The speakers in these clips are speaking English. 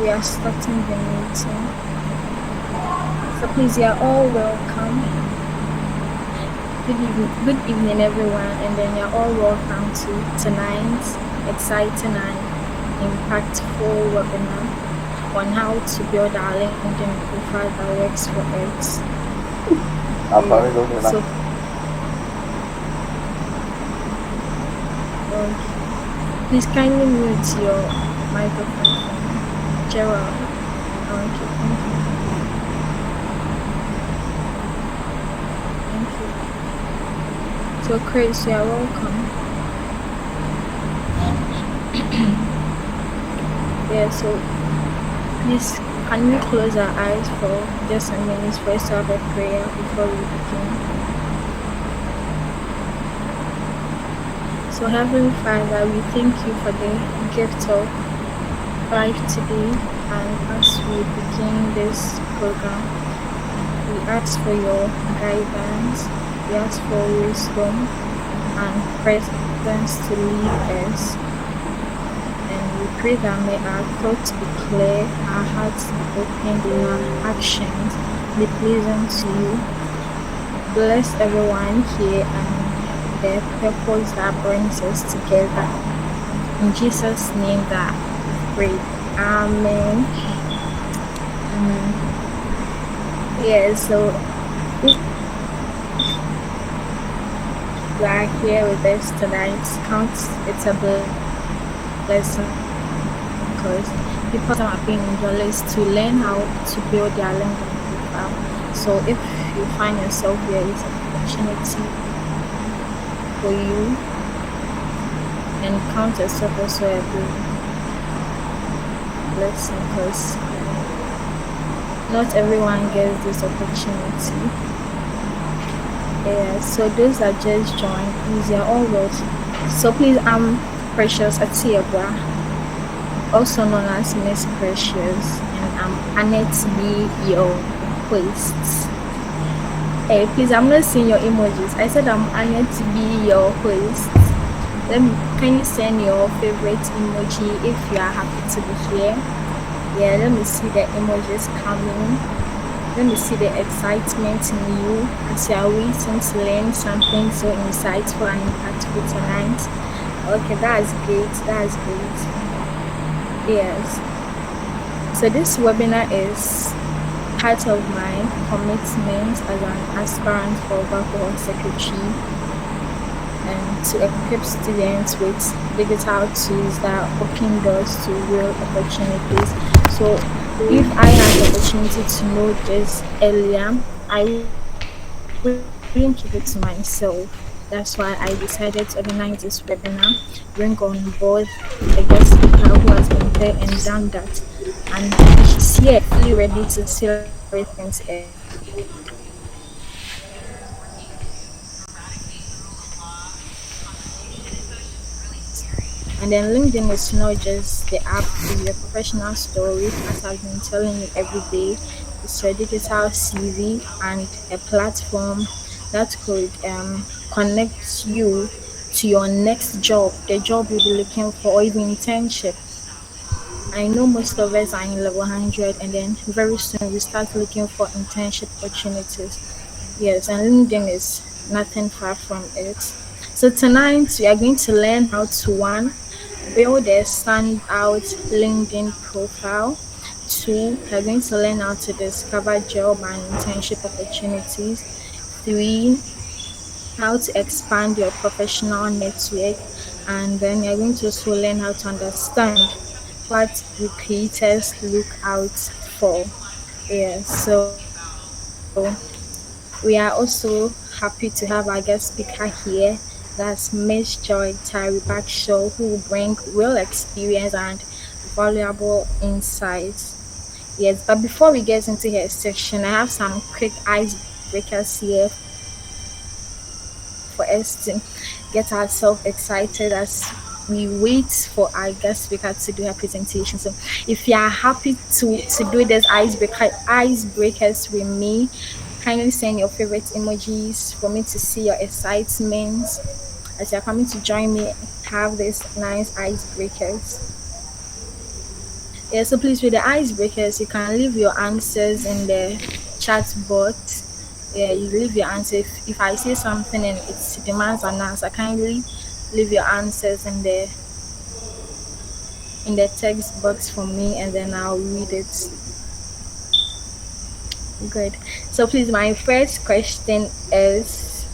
we are starting the meeting. So please, you are all welcome. Good evening, everyone, and then you're all welcome to tonight's exciting and impactful webinar on how to build our LinkedIn profile that works for us. So, please kindly mute your microphone for me. Gerald. Okay, thank you. So, Chris, you are welcome. Yeah, so please, can we close our eyes for just a minute for us to have a prayer before we begin? So, Heavenly Father, we thank you for the gift of life today. And as we begin this program, we ask for your guidance, we ask for wisdom and presence to lead us. And we pray that may our thoughts be clear, our hearts be open, and our actions be pleasing to you. Bless everyone here and the purpose that brings us together. In Jesus' name that we pray. Amen. Yeah, so if you are here with us tonight, it's a blessing because people are being dollars to learn how to build their LinkedIn profile. So if you find yourself here, it's an opportunity for you and count yourself also a blessing because not everyone gets this opportunity. Yeah, so those that just joined, please, you're all welcome. So please, I'm Precious Atiebwa, also known as Miss Precious, and I'm honored to be your host. Hey, please, I'm not seeing your emojis. I said I'm honored to be your host. Can you send your favorite emoji if you are happy to be here? Yeah, let me see the emojis coming. Let me see the excitement in you as you are waiting to learn something so insightful and impactful tonight. Okay, that's great. That's great. Yes. So this webinar is part of my commitment as an aspirant for Overhaul Secretary and to equip students with digital tools that open doors to real opportunities. So if I had the opportunity to know this earlier, I wouldn't keep it to myself. That's why I decided to organize this webinar, bring on board a guest speaker who has been there and done that. And he's here fully ready to seal everything to us. And then LinkedIn is not just the app, it's your professional story, as I've been telling you every day. It's your digital CV and a platform that could connect you to your next job, the job you'll be looking for, or even internship. I know most of us are in level 100, and then very soon we start looking for internship opportunities. Yes, and LinkedIn is nothing far from it. So tonight we are going to learn how to build a standout LinkedIn profile. Two, we're going to learn how to discover job and internship opportunities. Three, how to expand your professional network. And then you're going to also learn how to understand what recruiters look out for. Yeah, so we are also happy to have our guest speaker here. That's Miss Joy Tari Backshaw, who will bring real experience and valuable insights. Yes, but before we get into her section, I have some quick icebreakers here for us to get ourselves excited as we wait for our guest speaker to do her presentation. So if you are happy to do this icebreakers with me, kindly send your favorite emojis for me to see your excitement as you're coming to join me have these nice icebreakers. Yeah, so please, with the icebreakers, you can leave your answers in the chat box. Yeah, you leave your answer. If I say something and it demands an answer, kindly leave your answers in the text box for me, and then I'll read it. Good. So please, my first question is,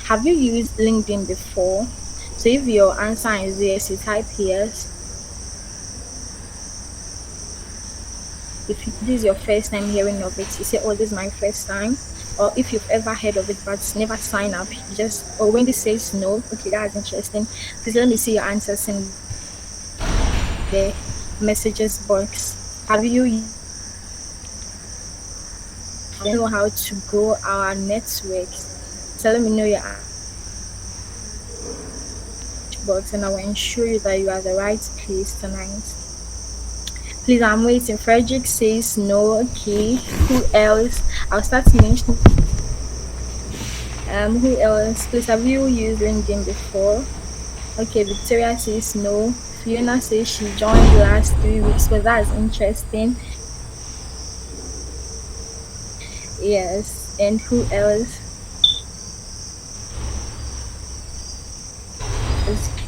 have you used LinkedIn before? So if your answer is yes, you type yes. If this is your first time hearing of it, you say, "Oh, this is my first time." Or if you've ever heard of it but never sign up, you just, or when this says no, okay, that's interesting. Please let me see your answers in the messages box. Have you used know how to grow our networks? So let me know your box and I will ensure you that you are the right place tonight. Please, I'm waiting. Frederick says no. Okay. Who else? I'll start mentioning. Who else? Please, have you used LinkedIn before? Okay. Victoria says no. Fiona says she joined last 3 weeks, but that's interesting. Yes. And who else?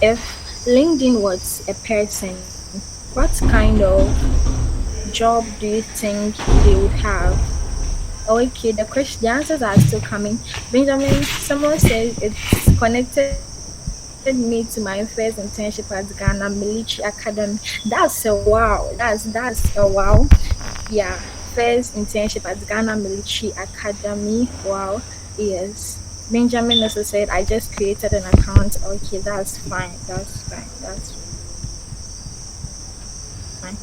If LinkedIn was a person, what kind of job do you think they would have? Okay, the answers are still coming. Benjamin, someone says it's connected me to my first internship at Ghana Military Academy. That's a wow. That's a wow. Yeah, first internship at Ghana Military Academy. Wow. Yes. Benjamin also said I just created an account. Okay, that's fine. That's fine. That's fine. Fine.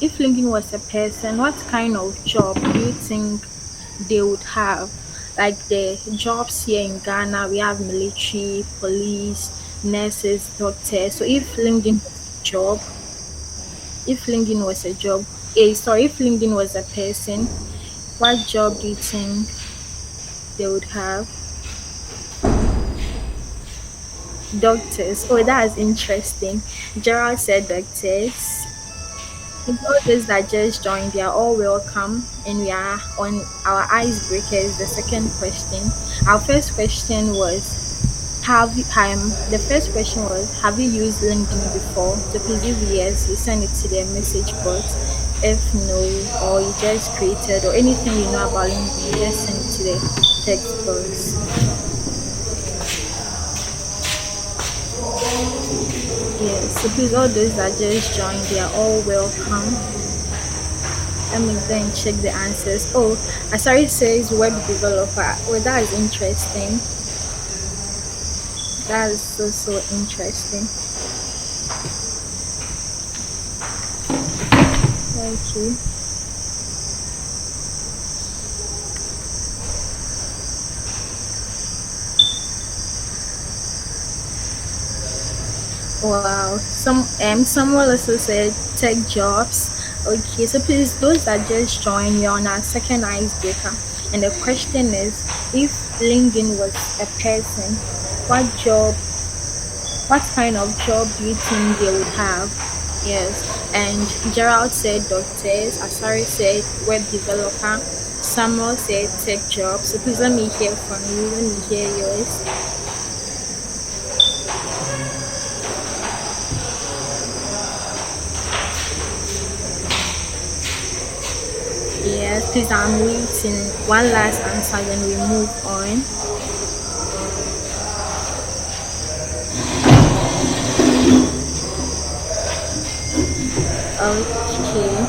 If LinkedIn was a person, what kind of job do you think they would have? Like the jobs here in Ghana, we have military, police, nurses, doctors. So if LinkedIn was a job, if LinkedIn was a person, what job do you think they would have? Doctors. Oh, that's interesting. Gerald said doctors. All those that just joined, they are all welcome, and we are on our icebreakers. The second question, our first question was, the first question was, have you used LinkedIn before? So please, if yes, you send it to the message box. If no, or you just created, or anything you know about LinkedIn, you just send it to the text box. Yes, so please, all those that just joined, they are all welcome. Let me then check the answers. Oh, Asari says web developer. Oh, that is interesting. That is so interesting. Okay. Wow. Someone also said tech jobs. Okay, so please, those that just joined, you're on our second icebreaker. And the question is, if LinkedIn was a person, what job what kind of job do you think they would have? Yes. And Gerald said doctors, Asari said web developer, Samuel said tech job. So please let me hear from you. Let me hear yours. Yes, please, I'm waiting. One last answer, then we move on. Okay.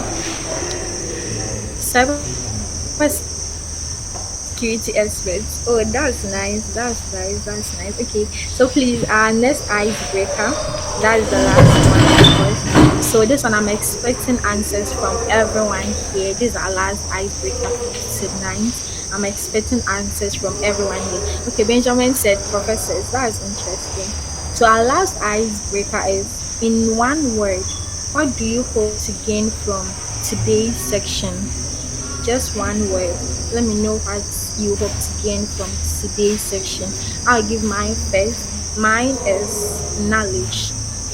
Cybersecurity experts. Oh, that's nice. That's nice. That's nice. Okay. So please, our next icebreaker. That's the last one, of course. So this one, I'm expecting answers from everyone here. This is our last icebreaker for tonight. I'm expecting answers from everyone here. Okay, Benjamin said professors. That's interesting. So our last icebreaker is in one word. What do you hope to gain from today's section? Just one word. Let me know what you hope to gain from today's section. I'll give mine first. Mine is knowledge.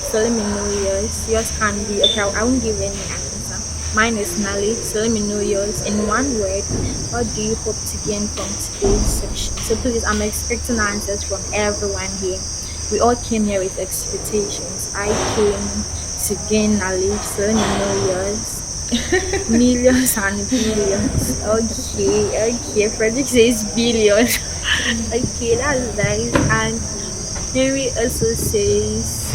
So let me know yours. Yours can be okay. I won't give any answer. Mine is knowledge. So let me know yours. In one word, what do you hope to gain from today's section? So please, I'm expecting answers from everyone here. We all came here with expectations. I came to gain knowledge. So let me know yours. Millions and billions. Okay, okay. Frederick says billions. Okay, that's nice. And Henry also says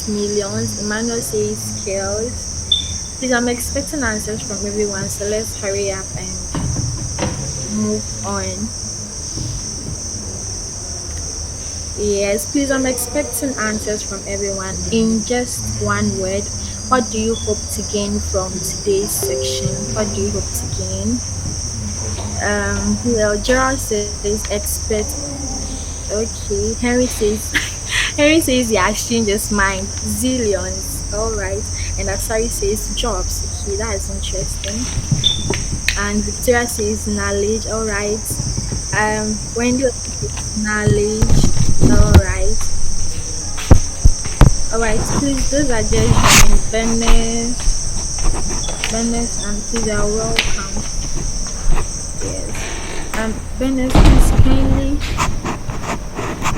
millions. Emmanuel says scales. Please, I'm expecting answers from everyone, so let's hurry up and move on. Yes, please, I'm expecting answers from everyone in just one word. What do you hope to gain from today's section? What do you hope to gain? Well, Gerald says expert. Okay, Henry says Henry says he has changed his mind. Zillions. All right, and Asari says jobs. Okay, that is interesting. And Victoria says knowledge. All right. Wendy also says knowledge. All right. All right. Please, those are just joined. Venice, and please are welcome. Yes. Venice, please kindly.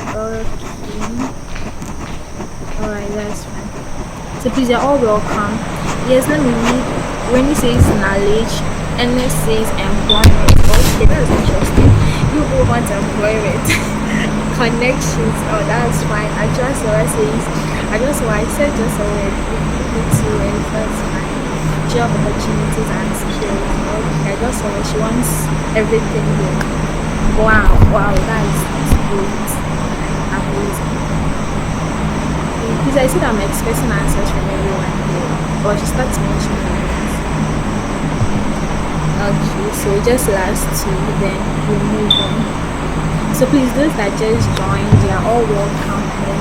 Okay. All right, that's fine. So please, you're all welcome. Yes, let me read. When he says knowledge, Ernest says employment. Okay, that's interesting. You all want employment. Connections. Oh, that's fine. I just saw I said just a word. You two words, that's fine. Job opportunities and skills. Okay, I just saw she wants everything here. Wow, wow, that's great. Amazing. Because I said I'm expecting answers from everyone here. Or she starts mentioning names. Okay, so just last two, then we move on. So please, those that just joined, they are all welcome here.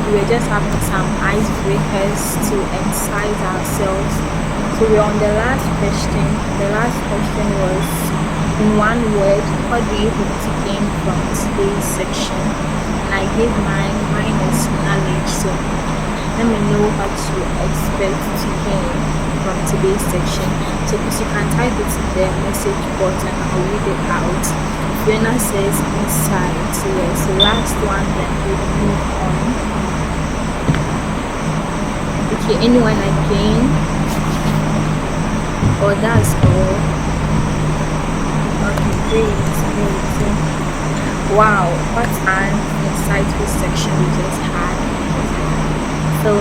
We were just having some icebreakers to excite ourselves. So we're on the last question. The last question was, in one word, what do you hope to gain from today's section? And I gave mine is knowledge. So let me know what you expect to gain from today's section. So please, you can type it in the message button. I'll read it out. Fiona says inside. So yes, the last one, then we move on. Okay, anyone again? Oh, that's all. Okay, great. Wow, what an insightful section we just had. So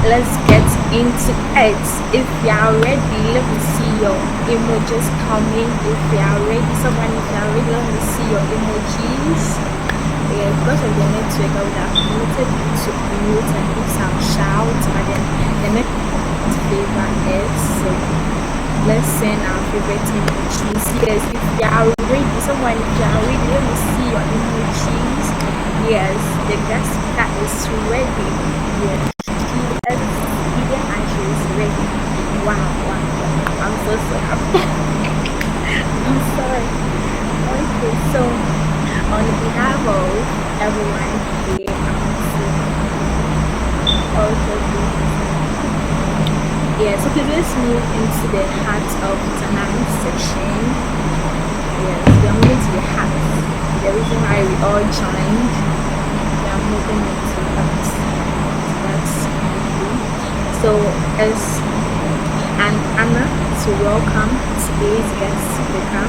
let's get into it. If you are ready, let me see your emojis coming. If you are ready, someone, if you are ready, let me see your emojis. Yeah, because of the network, I would have muted to mute and give some shouts, but then the next favor is so let's send our favorite emojis. Yes, if you are ready, someone, if you are ready, let me see your emojis. Yes, the guest speaker is ready. Yes, and she is ready. Wow, wow, wow. I'm so sorry. I'm sorry. Okay, so on behalf of everyone here, yeah, so please let's move into the heart of tonight. all joined. We are moving into that's so as an honor to welcome today's guest speaker,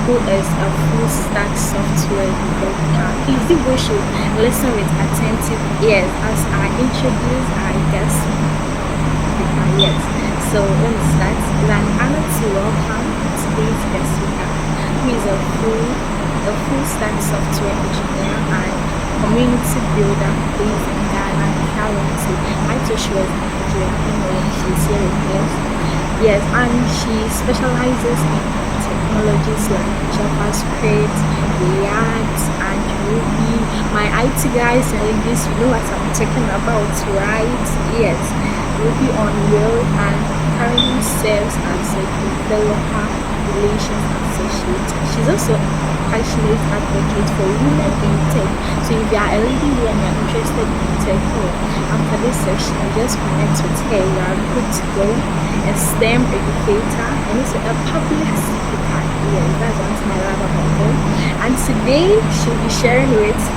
who is a full stack software developer. Please think we should listen with attentive ears as I introduce our guest speaker. Yes. So let me start. It's an honor to welcome today's guest speaker, who is a full stack software engineer and community builder based in Ghana currently. I thought she was in Nigeria when she's here with us. Yes, and she specializes in technologies like JavaScript, React, and Ruby. My IT guys and ladies know what I'm talking about, right? Yes, Ruby on Rails and currently serves as a developer relations associate. She's also a passionate advocate for women in tech. So if you are a lady here and you're interested in tech, after this session, just connect with her. You are good to go. A STEM educator and also a public speaker. Yes, that's one thing I love about her. And today she'll be sharing with us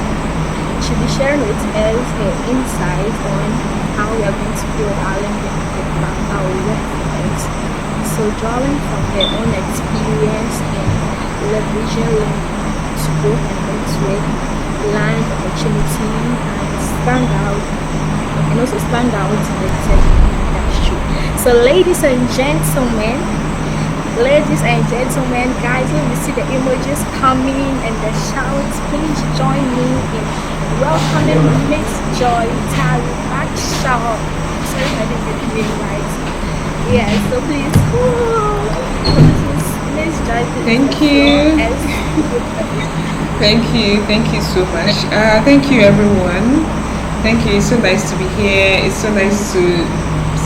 her insights on how we are going to build our LinkedIn profile, how we work for it. So drawing from her own experience in leveraging LinkedIn to grow her network, land opportunity, and also stand out in the tech industry. So ladies and gentlemen, guys, let me see the emojis coming and the shouts. Please join me in welcoming Miss Joy Tally Backshaw. Sorry if I didn't get the name right. Yeah, so please, this is Miss Joy. Thank you. Thank you so much. Thank you, everyone. Thank you. It's so nice to be here. It's so nice to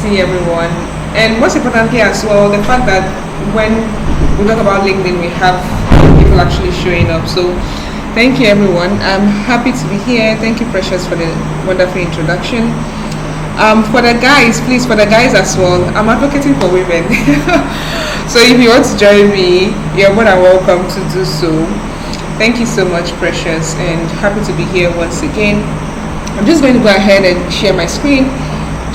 see everyone. And most importantly as well, the fact that when we talk about LinkedIn, we have people actually showing up. So thank you, everyone. I'm happy to be here. Thank you, Precious, for the wonderful introduction. For the guys, please, for the guys as well, I'm advocating for women. So if you want to join me, you're more than welcome to do so. Thank you so much, Precious, and happy to be here once again. I'm just going to go ahead and share my screen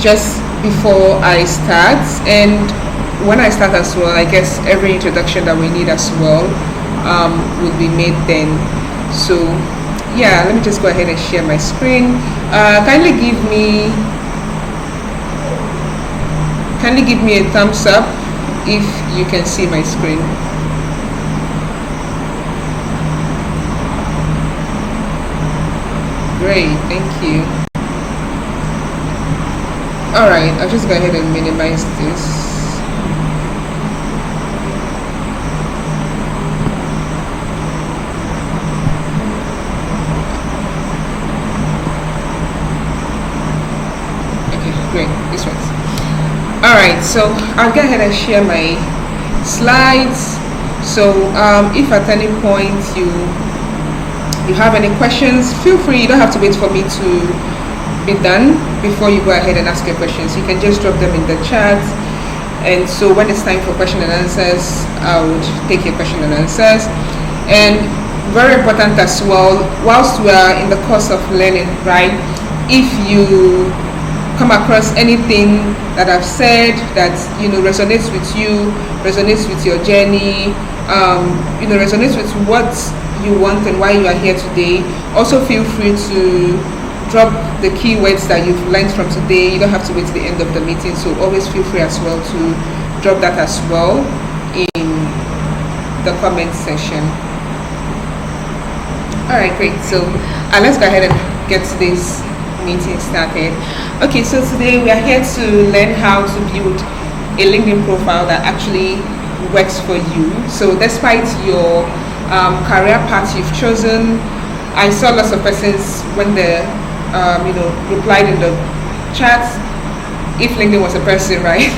just before I start. And when I start as well, I guess every introduction that we need as well will be made then. So yeah, let me just go ahead and share my screen. Kindly give me a thumbs up if you can see my screen. Great, thank you. Alright, I'll just go ahead and minimize this. Great, this works. Alright, so I'll go ahead and share my slides. So if at any point you have any questions, feel free. You don't have to wait for me to be done before you go ahead and ask your questions. You can just drop them in the chat, and so when it's time for question and answers, I would take your question and answers. And very important as well, whilst we are in the course of learning, right, if you come across anything that I've said that resonates with you, resonates with your journey, resonates with what you want and why you are here today, also feel free to drop the keywords that you've learned from today. You don't have to wait to the end of the meeting, so always feel free as well to drop that as well in the comment section. Alright, great. So let's go ahead and get this meeting started. Okay, so today we are here to learn how to build a LinkedIn profile that actually works for you. So despite your career path you've chosen, I saw lots of persons when they replied in the chat, if LinkedIn was a person, right?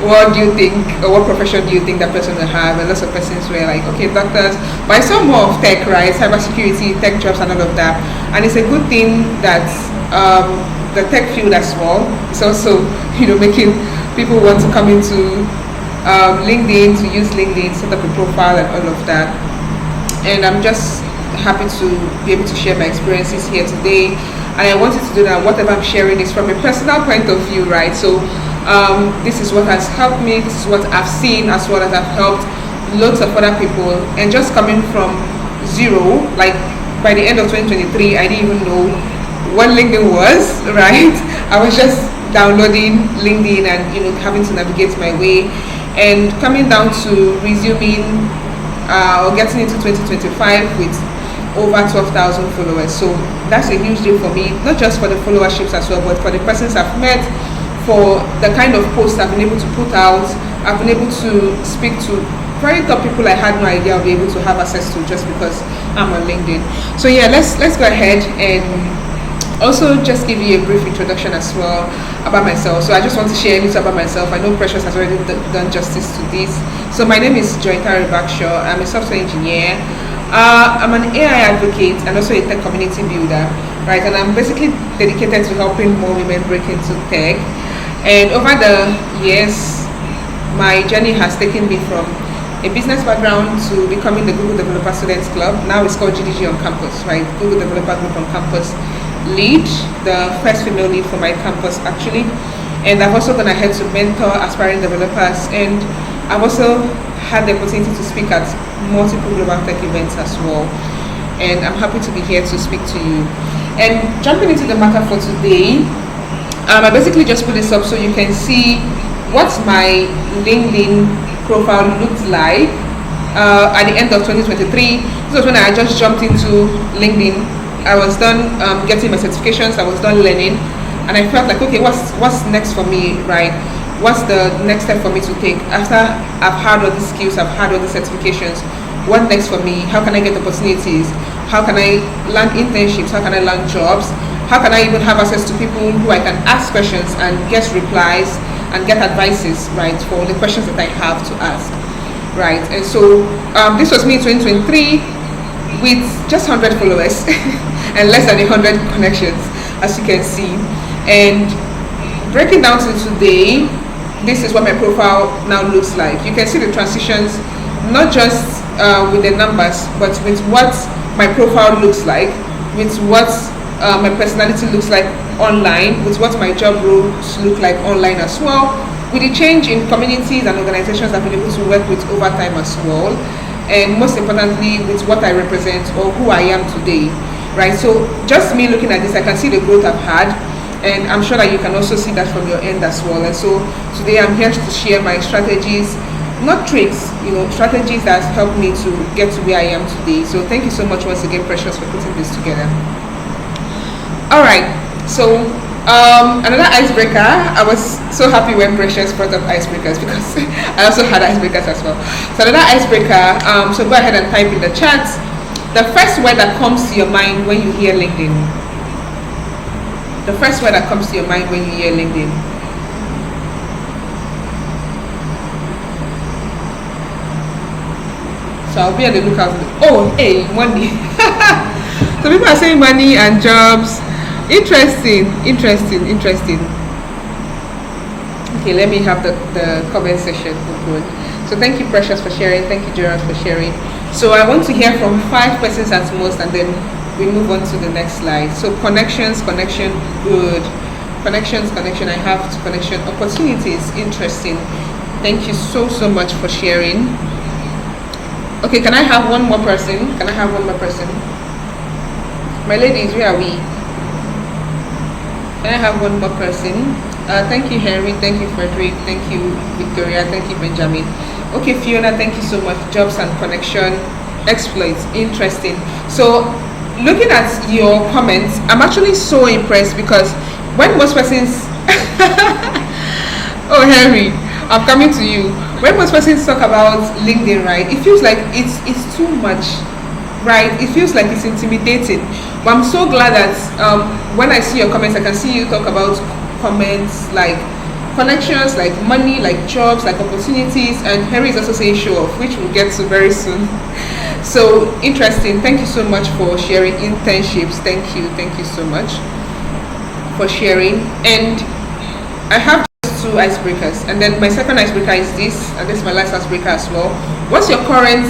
What do you think, or what profession do you think that person will have? And lots of persons were like, okay, doctors, but I saw more of tech, right? Cybersecurity, tech jobs, and all of that. And it's a good thing that the tech field as well is also, making people want to come into LinkedIn, to use LinkedIn, set up a profile and all of that. And I'm just happy to be able to share my experiences here today. And I wanted to do that. Whatever I'm sharing is from a personal point of view, right? So this is what has helped me. This is what I've seen as well as I've helped loads of other people. And just coming from zero, like by the end of 2023, I didn't even know what LinkedIn was, right? I was just downloading LinkedIn and having to navigate my way, and coming down to resuming or getting into 2025 with over 12,000 followers. So that's a huge deal for me, not just for the followerships as well, but for the persons I've met, for the kind of posts I've been able to put out. I've been able to speak to very top people I had no idea I'll be able to have access to just because I'm on LinkedIn. So yeah, let's go ahead and also just give you a brief introduction as well about myself. So I just want to share a little about myself. I know Precious has already done justice to this. So my name is Joytari Bakshaw. I'm a software engineer. I'm an AI advocate and also a tech community builder, right? And I'm basically dedicated to helping more women break into tech. And over the years, my journey has taken me from a business background to becoming the Google Developer Students Club. Now it's called GDG on campus, right? Google Developer Group on campus lead, the first female lead for my campus actually. And I've also gone ahead to mentor aspiring developers, and I've also had the opportunity to speak at multiple global tech events as well. And I'm happy to be here to speak to you. And jumping into the matter for today, I basically just put this up so you can see what my LinkedIn profile looked like at the end of 2023. This was when I just jumped into LinkedIn. I was done getting my certifications, I was done learning, and I felt like, okay, what's next for me, right? What's the next step for me to take after I've had all these skills, I've had all these certifications? What next for me? How can I get opportunities? How can I land internships? How can I land jobs? How can I even have access to people who I can ask questions and get replies and get advices, right, for the questions that I have to ask, right? And so this was me in 2023 with just 100 followers and less than 100 connections, as you can see. And breaking down to today, this is what my profile now looks like. You can see the transitions, not just with the numbers, but with what my profile looks like, with what my personality looks like online, with what my job roles look like online as well, with the change in communities and organizations I've been able to work with over time as well, and most importantly with what I represent or who I am today, right? So just me looking at this, I can see the growth I've had, and I'm sure that you can also see that from your end as well. And so today I'm here to share my strategies, not tricks, strategies that helped me to get to where I am today. So thank you so much once again, Precious, for putting this together. All right, so another icebreaker. I was so happy when Precious brought up icebreakers because I also had icebreakers as well. So another icebreaker, so go ahead and type in the chat the first word that comes to your mind when you hear LinkedIn. The first word that comes to your mind when you hear LinkedIn. So I'll be on the lookout. Oh, hey, money. So people are saying money and jobs. Interesting. Okay, let me have the comment section open. So thank you, Precious, for sharing. Thank you, Gerard, for sharing. So I want to hear from 5 persons at most, and then we move on to the next slide. So connection, good. Connections, I have connection. Opportunities, interesting. Thank you so much for sharing. Okay, can I have one more person? My ladies, where are we? Can I have one more person? Thank you, Henry. Thank you, Frederick. Thank you, Victoria. Thank you, Benjamin. Okay, Fiona, thank you so much. Jobs and connection, exploits, interesting. So looking at your comments, I'm actually so impressed because when most persons oh Henry, I'm coming to you. When most persons talk about LinkedIn, right, it feels like it's too much, right? It feels like it's intimidating. But I'm so glad that when I see your comments, I can see you talk about comments like connections, like money, like jobs, like opportunities, and Henry is also saying show off, which we'll get to very soon. So interesting. Thank you so much for sharing. Internships, thank you so much for sharing. And I have just 2 icebreakers, and then my second icebreaker is this, and this is my last icebreaker as well. What's your current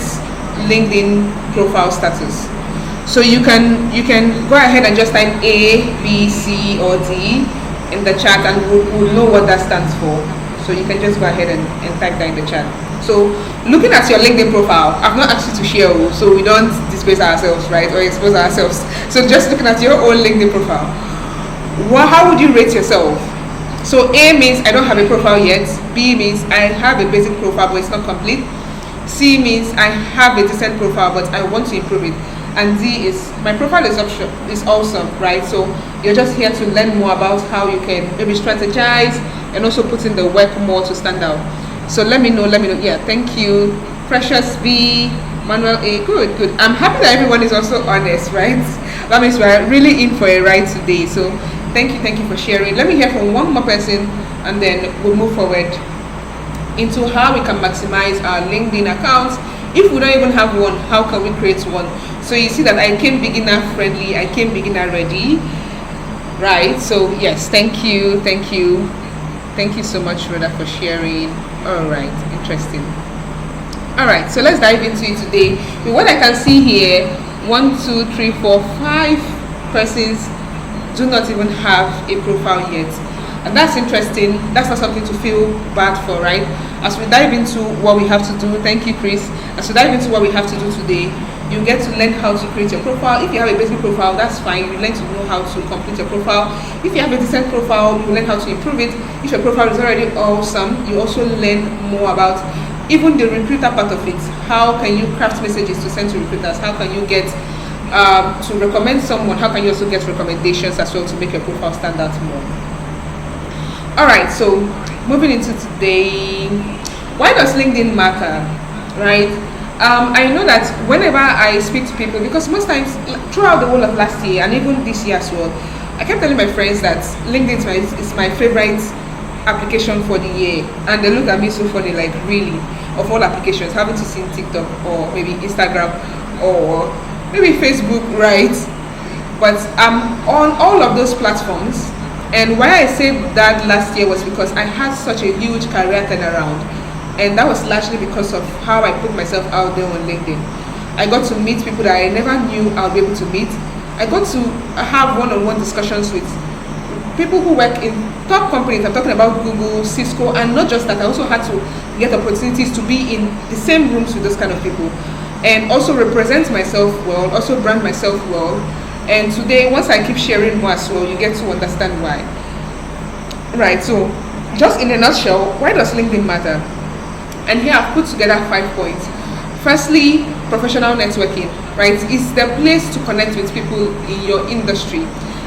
LinkedIn profile status? So you can go ahead and just type A, B, C, or D in the chat, and we'll know what that stands for. So you can just go ahead and type that in the chat. So looking at your LinkedIn profile, I've not asked you to share, so we don't disgrace ourselves, right, or expose ourselves. So just looking at your own LinkedIn profile, how would you rate yourself? So A means I don't have a profile yet. B means I have a basic profile but it's not complete. C means I have a decent profile but I want to improve it. And D is my profile is awesome, right? So you're just here to learn more about how you can maybe strategize and also put in the work more to stand out. So let me know. Yeah, thank you. Precious B, Manuel A, good. I'm happy that everyone is also honest, right? That means we're really in for a ride today. So thank you for sharing. Let me hear from one more person and then we'll move forward into how we can maximize our LinkedIn accounts. If we don't even have one, how can we create one? So you see that I came beginner friendly, I came beginner ready, right? So yes, thank you so much, Rhoda, for sharing. All right, interesting. All right, so let's dive into it today. What I can see here, 1, 2, 3, 4, 5 persons do not even have a profile yet. And that's interesting. That's not something to feel bad for, right? As we dive into what we have to do, thank you, Chris. As we dive into what we have to do today, you get to learn how to create your profile. If you have a basic profile, that's fine. You learn to know how to complete your profile. If you have a decent profile, you learn how to improve it. If your profile is already awesome, you also learn more about even the recruiter part of it. How can you craft messages to send to recruiters? How can you get to recommend someone? How can you also get recommendations as well to make your profile stand out more? All right, so moving into today, why does LinkedIn matter, right? I know that whenever I speak to people, because most times throughout the whole of last year and even this year as well, I kept telling my friends that LinkedIn is my favorite application for the year, and they look at me so funny, like, really, of all applications, haven't you seen TikTok or maybe Instagram or maybe Facebook, right? But I'm on all of those platforms. And why I said that last year was because I had such a huge career turnaround, and that was largely because of how I put myself out there on LinkedIn. I got to meet people that I never knew I would be able to meet. I got to have one-on-one discussions with people who work in top companies. I'm talking about Google, Cisco, and not just that. I also had to get opportunities to be in the same rooms with those kind of people, and also represent myself well, also brand myself well. And today, once I keep sharing more as well, you get to understand why. Right, so just in a nutshell, why does LinkedIn matter? And here I've put together 5 points. Firstly, professional networking, right? It's the place to connect with people in your industry.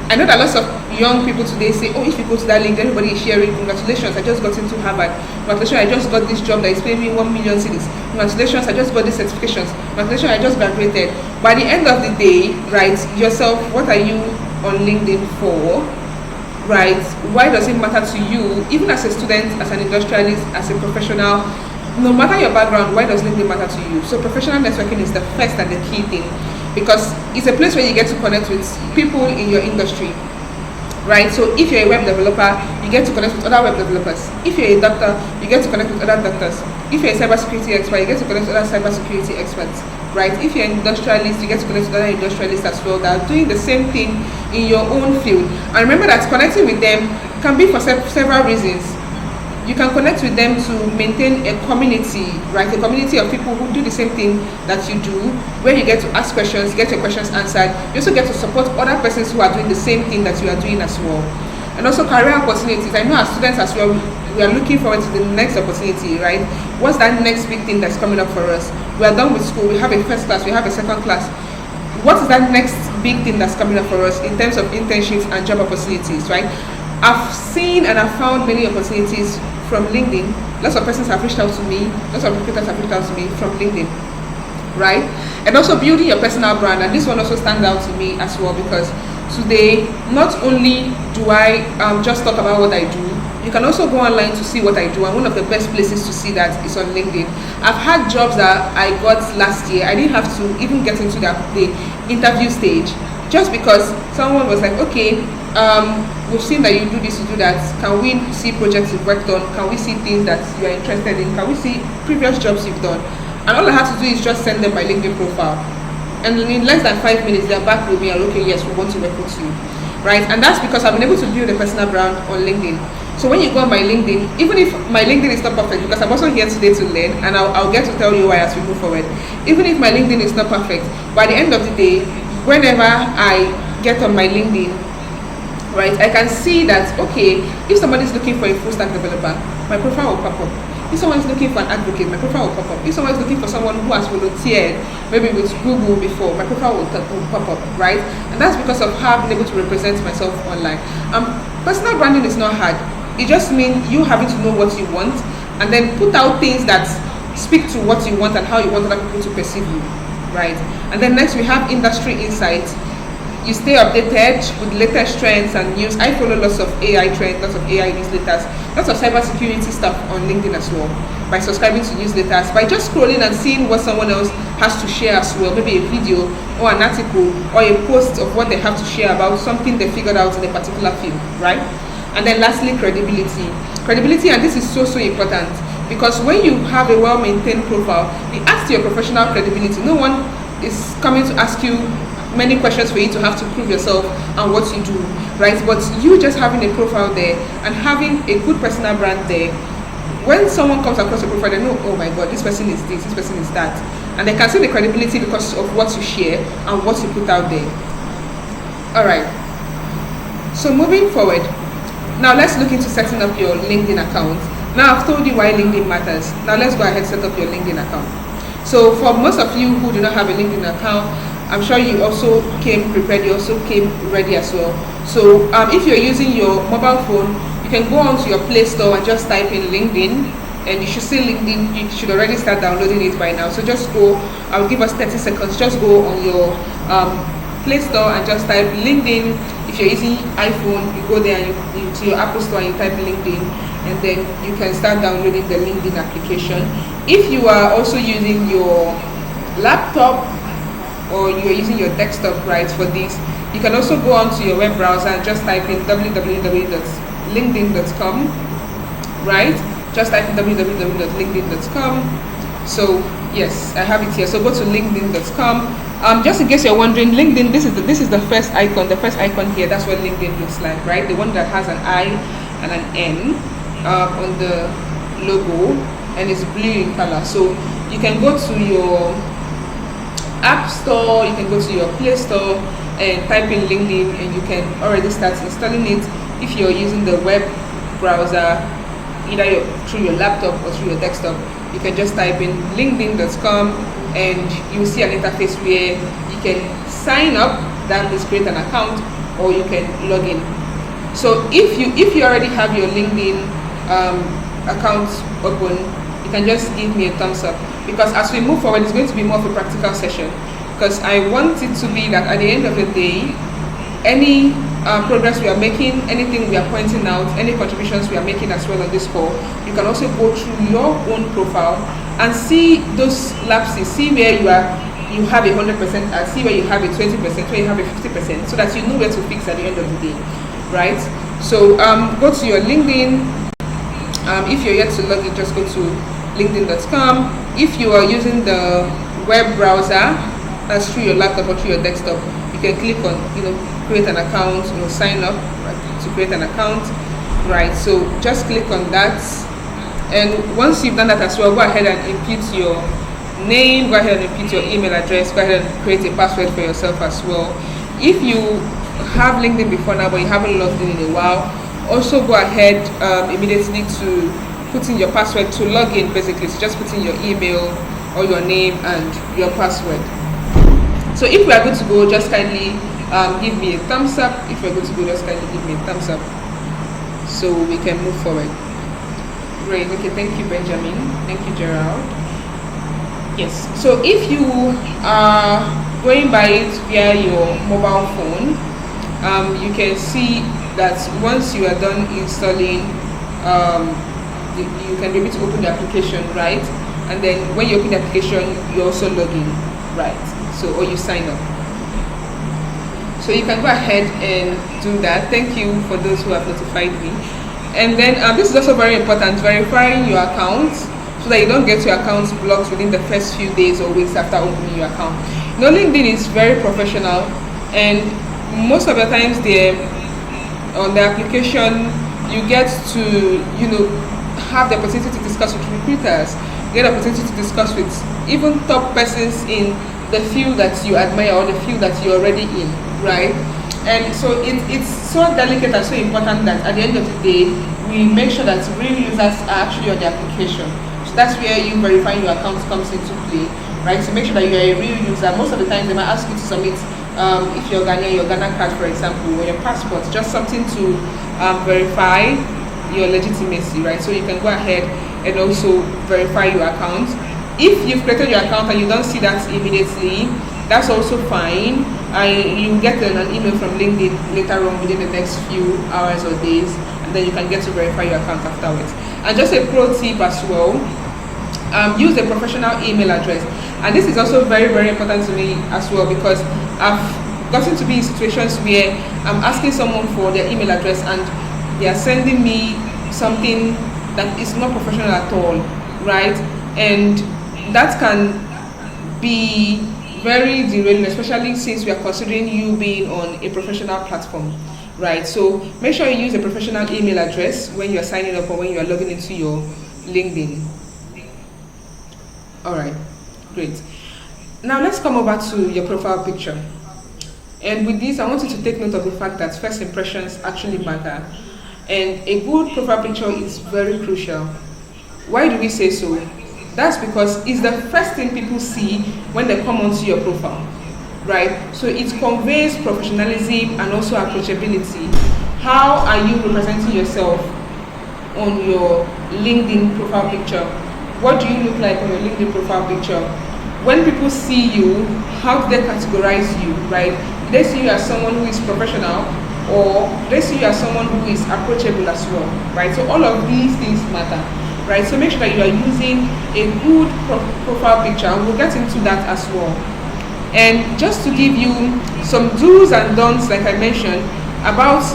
I know that lots of young people today say, oh, if you go to that link, everybody is sharing, congratulations, I just got into Harvard. Congratulations, I just got this job that is paying me 1 million cedis. Congratulations, I just got these certifications. Congratulations, I just graduated. By the end of the day, right, yourself, what are you on LinkedIn for? Right? Why does it matter to you, even as a student, as an industrialist, as a professional? No matter your background, why does LinkedIn matter to you? So professional networking is the first and the key thing, because it's a place where you get to connect with people in your industry, right? So if you're a web developer, you get to connect with other web developers. If you're a doctor, you get to connect with other doctors. If you're a cybersecurity expert, you get to connect with other cybersecurity experts, right? If you're an industrialist, you get to connect with other industrialists as well that are doing the same thing in your own field. And remember that connecting with them can be for several reasons. You can connect with them to maintain a community, right? A community of people who do the same thing that you do, where you get to ask questions, get your questions answered. You also get to support other persons who are doing the same thing that you are doing as well. And also career opportunities. I know as students as well, we are looking forward to the next opportunity, right? What's that next big thing that's coming up for us? We are done with school, we have a first class, we have a second class. What is that next big thing that's coming up for us in terms of internships and job opportunities, right? I've seen and I've found many opportunities from LinkedIn. Lots of persons have reached out to me, lots of recruiters have reached out to me from LinkedIn, right? And also building your personal brand, and this one also stands out to me as well, because today, not only do I just talk about what I do, you can also go online to see what I do, and one of the best places to see that is on LinkedIn. I've had jobs that I got last year, I didn't have to even get into the interview stage, just because someone was like, okay, we've seen that you do this, you do that. Can we see projects you've worked on? Can we see things that you are interested in? Can we see previous jobs you've done? And all I have to do is just send them my LinkedIn profile. and in less than 5 minutes they're back with me and okay, yes, we want to recruit you, right? And that's because I've been able to build a personal brand on LinkedIn. So when you go on my LinkedIn, even if my LinkedIn is not perfect, because I'm also here today to learn, and I'll get to tell you why as we move forward. Even if my LinkedIn is not perfect, by the end of the day, whenever I get on my LinkedIn, right, I can see that, okay, if somebody is looking for a full stack developer, my profile will pop up. If someone is looking for an advocate, my profile will pop up. If someone is looking for someone who has volunteered, maybe with Google before, my profile will pop up, right? And that's because of how I've been able to represent myself online. Personal branding is not hard. It just means you having to know what you want and then put out things that speak to what you want and how you want other people to perceive you, right? And then next we have industry insights. You stay updated with latest trends and news. I follow lots of AI trends, lots of AI newsletters, lots of cybersecurity stuff on LinkedIn as well. By subscribing to newsletters, by just scrolling and seeing what someone else has to share as well, maybe a video or an article or a post of what they have to share about something they figured out in a particular field, right? And then lastly, credibility. Credibility, and this is so important, because when you have a well-maintained profile, it adds to your professional credibility. No one is coming to ask you many questions for you to have to prove yourself and what you do, right? But you just having a profile there and having a good personal brand there, when someone comes across your profile, they know, oh my god, this person is this person is that, and they can see the credibility because of what you share and what you put out there. All right, so moving forward, now let's look into setting up your LinkedIn account. Now I've told you why LinkedIn matters. Now let's go ahead and set up your LinkedIn account. So for most of you who do not have a LinkedIn account, I'm sure you also came prepared, you also came ready as well. So if you're using your mobile phone, you can go onto your Play Store and just type in LinkedIn, and you should see LinkedIn. You should already start downloading it by now. So just go, I'll give us 30 seconds, just go on your Play Store and just type LinkedIn. If you're using iPhone, you go there and you to your Apple Store and you type LinkedIn, and then you can start downloading the LinkedIn application. If you are also using your laptop or you're using your desktop, right, for this, you can also go onto your web browser and just type in www.linkedin.com, right? Just type in www.linkedin.com. So yes, I have it here. So go to linkedin.com. Just in case you're wondering, LinkedIn, this is the first icon. The first icon here, that's what LinkedIn looks like, right? The one that has an I and an N on the logo, and it's blue in color. So you can go to your App Store, you can go to your Play Store and type in LinkedIn, and you can already start installing it. If you're using the web browser, either through your laptop or through your desktop, you can just type in linkedin.com and you'll see an interface where you can sign up, that is create an account, or you can log in. So if you already have your LinkedIn account open, you can just give me a thumbs up, because as we move forward, it's going to be more of a practical session, because I want it to be that at the end of the day, any progress we are making, anything we are pointing out, any contributions we are making as well on this call, you can also go through your own profile and see those lapses, see where you have 100% and see where you have a 20%, where you have a 50%, so that you know where to fix at the end of the day, right? So go to your LinkedIn. If you're yet to log in, just go to linkedin.com. If you are using the web browser, that's through your laptop or through your desktop, you can click on create an account, sign up, right, to create an account, right? So just click on that, and once you've done that as well, go ahead and input your name, go ahead and input your email address, go ahead and create a password for yourself as well. If you have LinkedIn before now but you haven't logged in a while, also go ahead immediately to put in your password to log in. Basically, so just put in your email or your name and your password. So if we are good to go, just kindly give me a thumbs up. If you're good to go, just kindly give me a thumbs up so we can move forward. Great. Okay, thank you, Benjamin. Thank you, Gerald. Yes, so if you are going by it via your mobile phone, you can see that once you are done installing, you can be able to open the application, right? And then when you open the application, you also log in, right? So, or you sign up. So you can go ahead and do that. Thank you for those who have notified me. And then this is also very important, verifying your account, so that you don't get your account blocked within the first few days or weeks after opening your account. No, LinkedIn is very professional, and most of the times there on the application you get to, have the opportunity to discuss with recruiters, get the opportunity to discuss with even top persons in the field that you admire or the field that you're already in, right? And so it's so delicate and so important that at the end of the day we make sure that real users are actually on the application. So that's where you verifying your account comes into play, right? So make sure that you're a real user. Most of the time they might ask you to submit, if you're Ghanaian, your Ghana card, for example, or your passport, just something to verify your legitimacy, right? So you can go ahead and also verify your account. If you've created your account and you don't see that immediately, that's also fine. You get an email from LinkedIn later on within the next few hours or days, and then you can get to verify your account afterwards. And just a pro tip as well, use a professional email address. And this is also very, very important to me as well, because I've gotten to be in situations where I'm asking someone for their email address and they are sending me something that is not professional at all, right? And that can be very derailing, especially since we are considering you being on a professional platform, right? So make sure you use a professional email address when you're signing up or when you're logging into your LinkedIn. All right, great. Now let's come over to your profile picture. And with this, I want you to take note of the fact that first impressions actually matter. And a good profile picture is very crucial. Why do we say so? That's because it's the first thing people see when they come onto your profile, right? So it conveys professionalism and also approachability. How are you representing yourself on your LinkedIn profile picture? What do you look like on your LinkedIn profile picture? When people see you, how do they categorize you, right? Do they see you as someone who is professional, or do they see you as someone who is approachable as well, right? So all of these things matter, right? So make sure that you are using a good profile picture, and we'll get into that as well. And just to give you some do's and don'ts, like I mentioned, about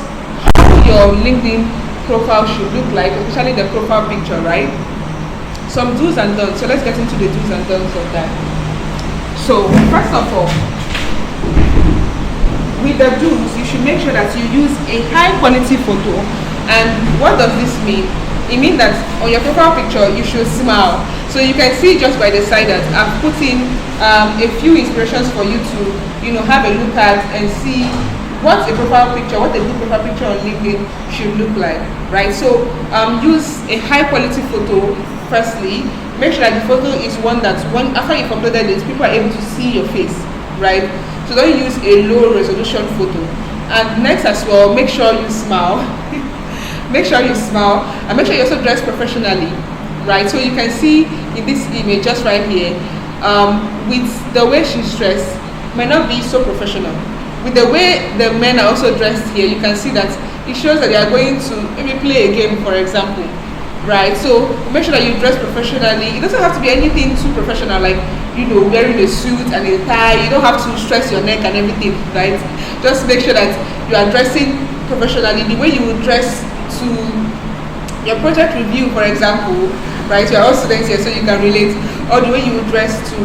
how your LinkedIn profile should look like, especially the profile picture, right? Some do's and don'ts. So let's get into the do's and don'ts of that. So first of all, with the do's, you should make sure that you use a high quality photo. And what does this mean? It means that on your profile picture you should smile. So you can see just by the side that I've put in a few inspirations for you to have a look at and see what a profile picture, what a good profile picture on LinkedIn should look like, right? So use a high quality photo. Firstly, make sure that the photo is one that after you've uploaded it, people are able to see your face, right? So don't use a low resolution photo. And next as well, make sure you smile. Make sure you smile, and make sure you also dress professionally, right? So you can see in this image just right here, with the way she's dressed, might not be so professional. With the way the men are also dressed here, you can see that it shows that they are going to maybe play a game, for example, right? So make sure that you dress professionally. It doesn't have to be anything too professional, like wearing a suit and a tie. You don't have to stress your neck and everything, right? Just make sure that you are dressing professionally, the way you would dress to your project review, for example, right? You're all students here, so you can relate. Or the way you would dress to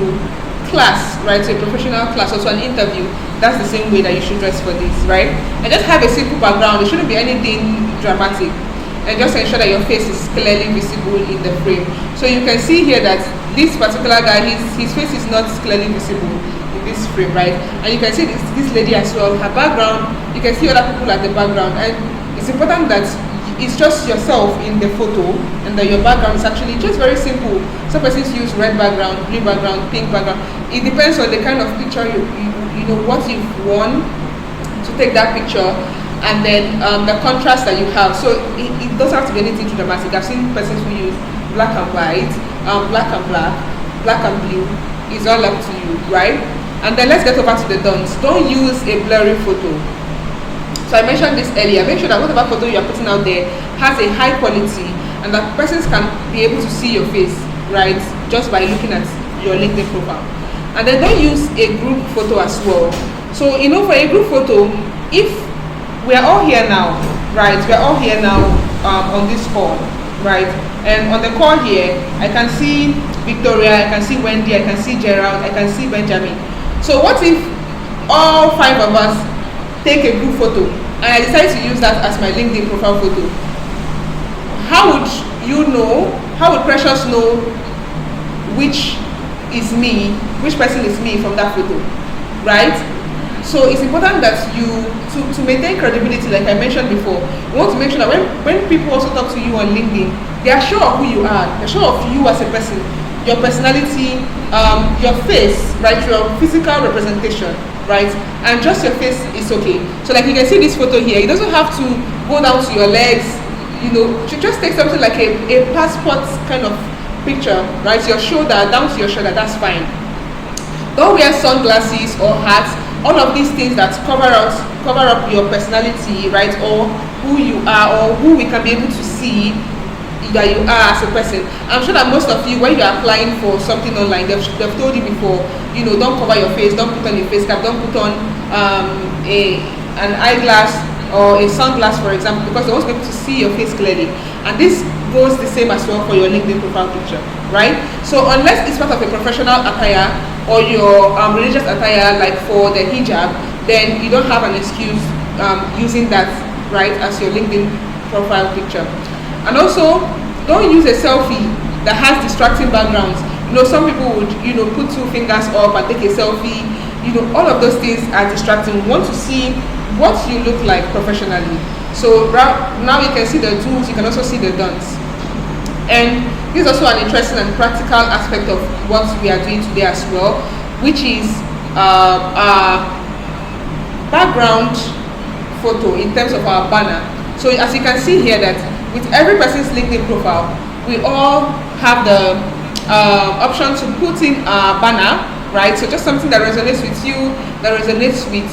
class, right? To a professional class or to an interview. That's the same way that you should dress for this, right? And just have a simple background. It shouldn't be anything dramatic. And just ensure that your face is clearly visible in the frame. So you can see here that this particular guy, his face is not clearly visible in this frame, right? And you can see this lady as well, her background, you can see other people at the background. And it's important that it's just yourself in the photo, and that your background is actually just very simple. Some persons use red background, blue background, pink background. It depends on the kind of picture what you've worn to take that picture, and then the contrast that you have. So it doesn't have to be anything too dramatic. I've seen persons who use black and white, black and black, black and blue. It's all up to you, right? And then let's get over to the don'ts. Don't use a blurry photo. So I mentioned this earlier. Make sure that whatever photo you are putting out there has a high quality, and that persons can be able to see your face, right? Just by looking at your LinkedIn profile. And then don't use a group photo as well. So for a group photo, if we are all here now, right? We are all here now on this call, right? And on the call here, I can see Victoria, I can see Wendy, I can see Gerald, I can see Benjamin. So what if all five of us take a group photo and I decide to use that as my LinkedIn profile photo? How would you know, how would Precious know which is me, which person is me from that photo, right? So it's important that you, to maintain credibility, like I mentioned before, you want to make sure that when people also talk to you on LinkedIn, they are sure of who you are, they're sure of you as a person, your personality, your face, right, your physical representation, right, and just your face is okay. So like you can see this photo here, it doesn't have to go down to your legs, you know, you just take something like a passport kind of picture, right, your shoulder, down to your shoulder, that's fine. Don't wear sunglasses or hats, all of these things that cover up your personality, right, or who you are, or who we can be able to see that you are as a person. I'm sure that most of you, when you're applying for something online, they've told you before, you know, don't cover your face, don't put on a face cap, don't put on an eyeglass or a sunglass, for example, because they want to be able to see your face clearly. And this goes the same as well for your LinkedIn profile picture, right? So unless it's part of a professional attire or your religious attire, like for the hijab, then you don't have an excuse using that, right, as your LinkedIn profile picture. And also, don't use a selfie that has distracting backgrounds. You know, some people would, you know, put two fingers up and take a selfie. You know, all of those things are distracting. We want to see what you look like professionally. So now you can see the do's, you can also see the don'ts. And this is also an interesting and practical aspect of what we are doing today as well, which is our background photo in terms of our banner. So as you can see here, that with every person's LinkedIn profile, we all have the option to put in a banner, right? So just something that resonates with you, that resonates with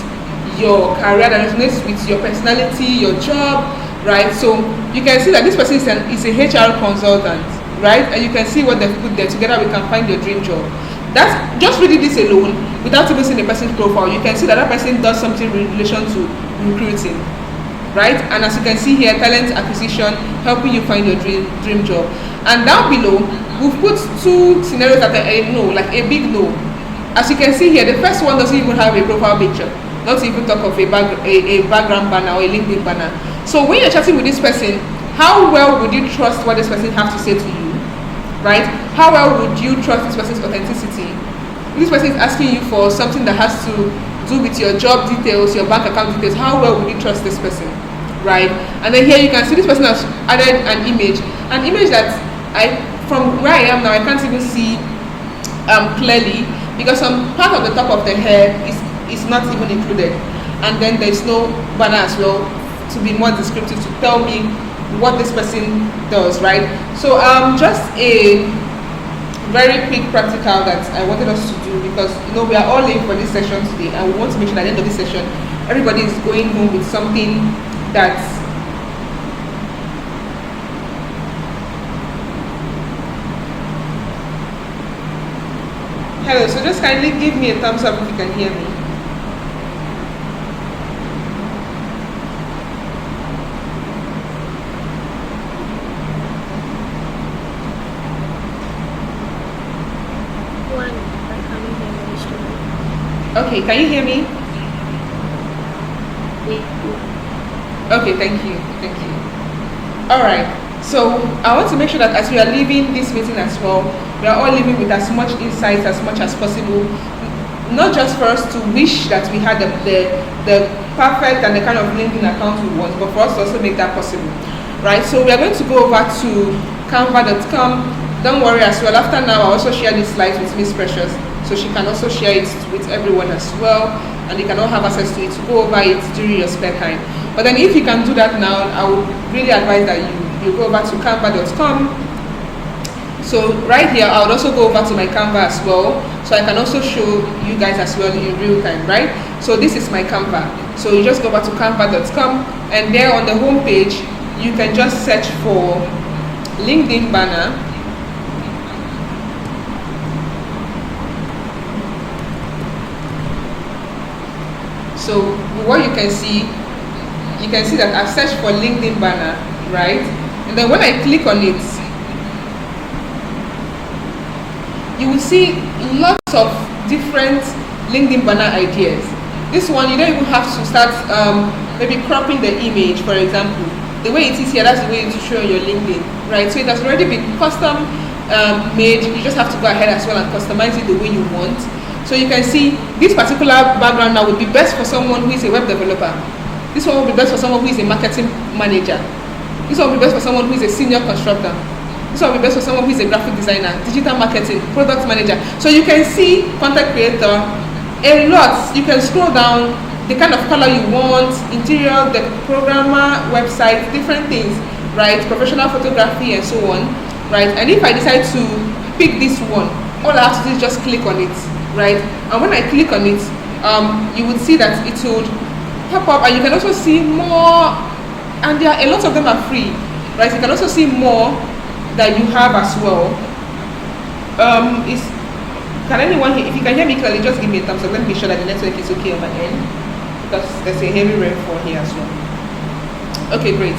your career, that resonates with your personality, your job, right? So you can see that this person is a HR consultant, right? And you can see what they've put there. Together we can find your dream job. That's just reading this alone, without even seeing the person's profile, you can see that that person does something in relation to recruiting, right? And as you can see here, talent acquisition, helping you find your dream job. And down below, we've put two scenarios that are a no, like a big no. As you can see here, the first one doesn't even have a profile picture, not to even talk of a background banner or a LinkedIn banner. So when you're chatting with this person, how well would you trust what this person has to say to you, right? How well would you trust this person's authenticity? If this person is asking you for something that has to do with your job details, your bank account details, how well would you trust this person, right? And then here you can see this person has added an image that from where I am now, I can't even see clearly, because some part of the top of the hair is not even included, and then there's no banner as well to be more descriptive, to tell me what this person does, right? So just a very quick practical that I wanted us to do, because you know we are all in for this session today, and we want to make sure that at the end of this session everybody is going home with something that's hello. So just kindly give me a thumbs up if you can hear me. Okay, can you hear me? Okay, thank you. All right, so I want to make sure that as we are leaving this meeting as well, we are all leaving with as much insight as much as possible, not just for us to wish that we had the perfect and the kind of LinkedIn account we want, but for us to also make that possible, right? So we are going to go over to canva.com. Don't worry as well, after now I'll also share these slides with Miss Precious, so she can also share it with everyone as well, and you can all have access to it, to go over it during your spare time. But then if you can do that now, I would really advise that you go over to canva.com. So right here, I would also go over to my Canva as well, so I can also show you guys as well in real time, right? So this is my Canva. So you just go over to canva.com, and there on the home page, you can just search for LinkedIn banner. So what you can see that I've searched for LinkedIn banner, right? And then when I click on it, you will see lots of different LinkedIn banner ideas. This one, you don't even have to start maybe cropping the image, for example. The way it is here, that's the way it will show on your LinkedIn, right? So it has already been custom made. You just have to go ahead as well and customize it the way you want. So you can see this particular background now would be best for someone who is a web developer. This one will be best for someone who is a marketing manager. This one will be best for someone who is a senior constructor. This one will be best for someone who is a graphic designer, digital marketing, product manager. So you can see content creator a lot. You can scroll down the kind of color you want, interior, the programmer, website, different things, right? Professional photography and so on, right? And if I decide to pick this one, all I have to do is just click on it, right? And when I click on it, you would see that it would pop up, and you can also see more, and there are a lot of them are free, right? You can also see more that you have as well. Can anyone hear? If you can hear me clearly, just give me a thumbs up. Let me make sure that the network is okay on my end, because there's a heavy rainfall here as well. Okay, great.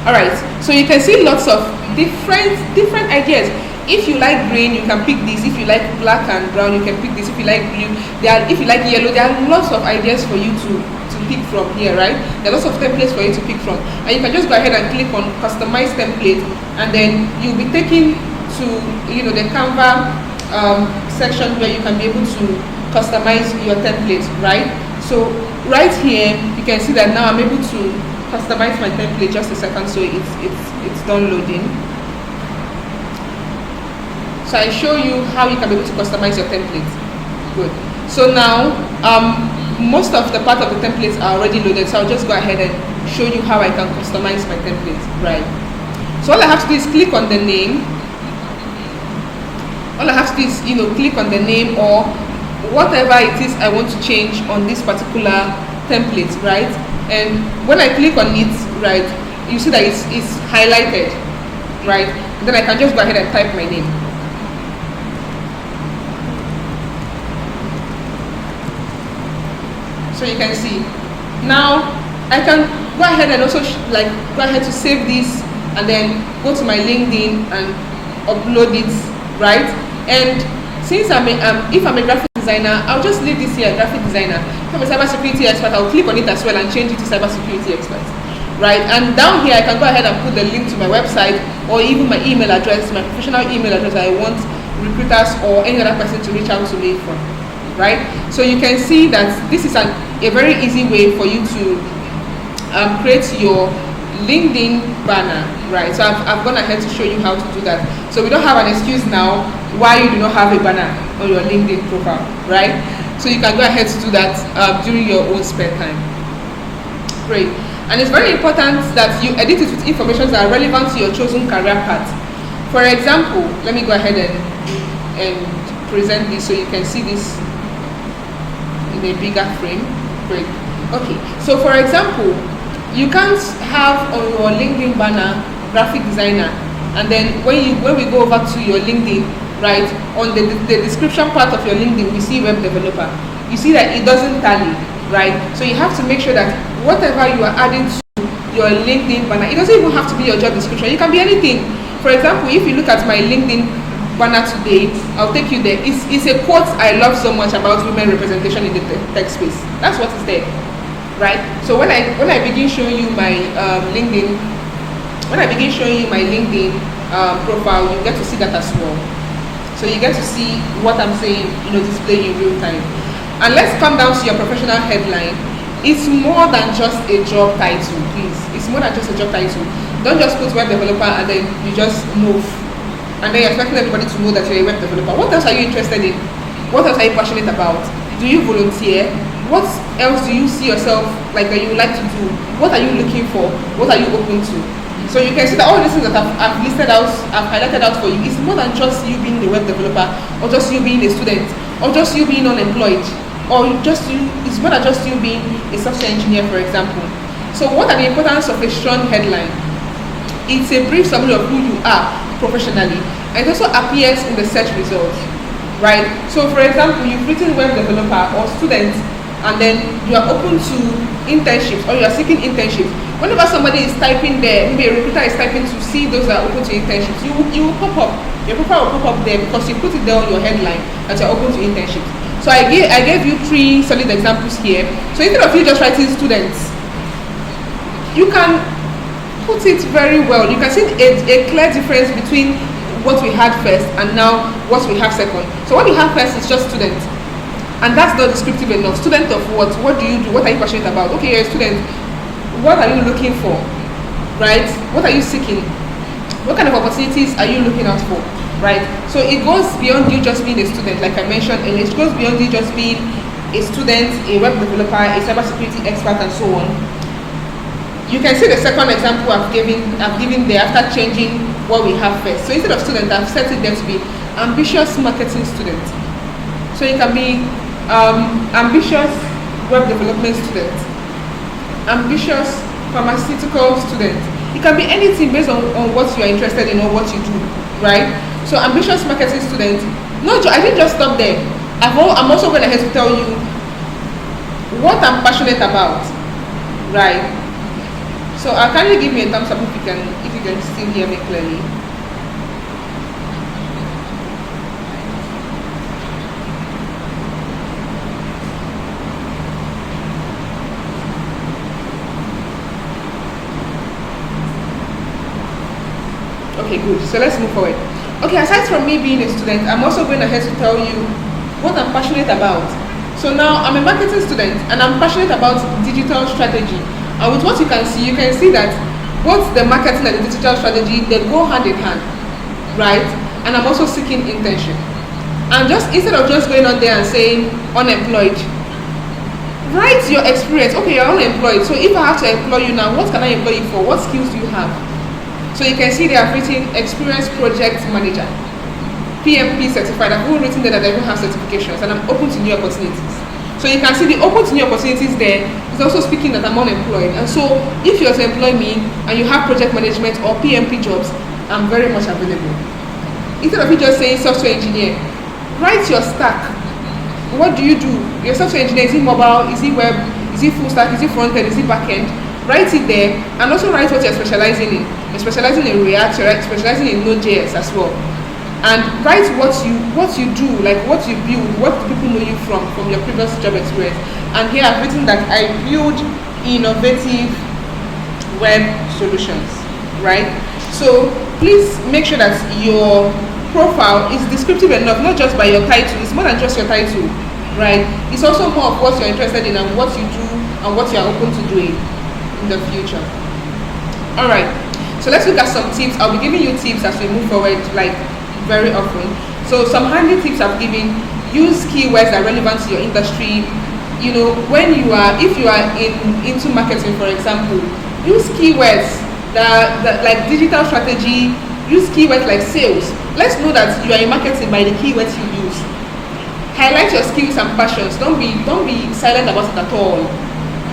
All right, so you can see lots of different ideas. If you like green, you can pick this. If you like black and brown, you can pick this. If you like blue, if you like yellow, there are lots of ideas for you to pick from here, right? There are lots of templates for you to pick from, and you can just go ahead and click on customize template, and then you'll be taken to the Canva section where you can be able to customize your template, right? So right here you can see that now I'm able to customize my template. Just a second, so it's downloading. So I show you how you can be able to customize your template. Good. So now most of the part of the templates are already loaded, so I'll just go ahead and show you how I can customize my template, right? So all I have to do is click on the name. All I have to do is click on the name or whatever it is I want to change on this particular template, right? And when I click on it, right, you see that it's highlighted, right? And then I can just go ahead and type my name. So you can see now I can go ahead and also go ahead to save this and then go to my LinkedIn and upload it, right? And since if I'm a graphic designer, I'll just leave this here, graphic designer. If I'm a cybersecurity expert, I'll click on it as well and change it to cybersecurity expert, right? And down here I can go ahead and put the link to my website or even my email address, my professional email address I want recruiters or any other person to reach out to me from, right? So you can see that this is a very easy way for you to create your LinkedIn banner, right? So I've gone ahead to show you how to do that. So we don't have an excuse now why you do not have a banner on your LinkedIn profile, right? So you can go ahead to do that during your own spare time. Great. And it's very important that you edit it with information that are relevant to your chosen career path. For example, let me go ahead and present this so you can see this in a bigger frame. Great. Okay, so for example, you can't have on your LinkedIn banner graphic designer, and then when we go over to your LinkedIn, right, on the description part of your LinkedIn, we see web developer. You see that it doesn't tally, right? So you have to make sure that whatever you are adding to your LinkedIn banner, it doesn't even have to be your job description. It can be anything. For example, if you look at my LinkedIn banner today, I'll take you there. It's a quote I love so much about women representation in the tech space. That's what is there, right? So when I begin showing you my LinkedIn, profile, you get to see that as well. So you get to see what I'm saying, display in real time. And let's come down to your professional headline. It's more than just a job title, please. It's more than just a job title. Don't just put web developer and then you just move. And then you're expecting everybody to know that you're a web developer. What else are you interested in? What else are you passionate about? Do you volunteer? What else do you see yourself like that you would like to do? What are you looking for? What are you open to? So you can see that all these things that I've listed out, I've highlighted out for you, it's more than just you being a web developer, or just you being a student, or just you being unemployed, or it's more than just you being a software engineer, for example. So what are the importance of a strong headline? It's a brief summary of who you are professionally, and it also appears in the search results, right? So for example, you've written web developer or student, and then you are open to internships or you are seeking internships. Whenever somebody is typing there, maybe a recruiter is typing to see those that are open to internships, you will pop up. Your profile will pop up there because you put it there on your headline that you're open to internships. So I gave you three solid examples here. So instead of you just writing students, you can put it very well. You can see a clear difference between what we had first and now what we have second. So what we have first is just student, and that's not descriptive enough. Student of what? What do you do? What are you passionate about? Okay, you're a student. What are you looking for? Right? What are you seeking? What kind of opportunities are you looking out for? Right? So it goes beyond you just being a student, like I mentioned earlier. It goes beyond you just being a student, a web developer, a cybersecurity expert, and so on. You can see the second example I've given there after changing what we have first. So instead of student, I've set it there to be ambitious marketing student. So it can be ambitious web development student, ambitious pharmaceutical student. It can be anything based on what you are interested in or what you do, right? So ambitious marketing student. No, I didn't just stop there. I'm also going ahead to tell you what I'm passionate about, right? So can you give me a thumbs up if you can still hear me clearly? Okay, good. So let's move forward. Okay, aside from me being a student, I'm also going ahead to tell you what I'm passionate about. So now I'm a marketing student and I'm passionate about digital strategy. And with what you can see that both the marketing and the digital strategy, they go hand in hand, right? And I'm also seeking internship. And just instead of just going on there and saying unemployed, write your experience. Okay, you're unemployed. So if I have to employ you now, what can I employ you for? What skills do you have? So you can see they have written experienced project manager, PMP certified. I've even written there that I don't have certifications and I'm open to new opportunities. So you can see the open to new opportunities there is also speaking that I'm unemployed. And so if you are to employ me and you have project management or PMP jobs, I'm very much available. Instead of you just saying software engineer, write your stack. What do you do? Your software engineer, is it mobile? Is it web? Is it full stack? Is it front end? Is it back end? Write it there and also write what you're specializing in. You're specializing in React, you're specializing in Node.js as well. And write what you do, like what you build, what people know you from your previous job experience. And here I've written that I build innovative web solutions, right? So please make sure that your profile is descriptive enough, not just by your title. It's more than just your title, right? It's also more of what you're interested in and what you do and what you're open to doing in the future. All right, so let's look at some tips. I'll be giving you tips as we move forward, like very often. So some handy tips I've given: use keywords that are relevant to your industry. You know, if you are into marketing, for example, use keywords that like digital strategy. Use keywords like sales. Let's know that you are in marketing by the keywords you use. Highlight your skills and passions. Don't be silent about it at all.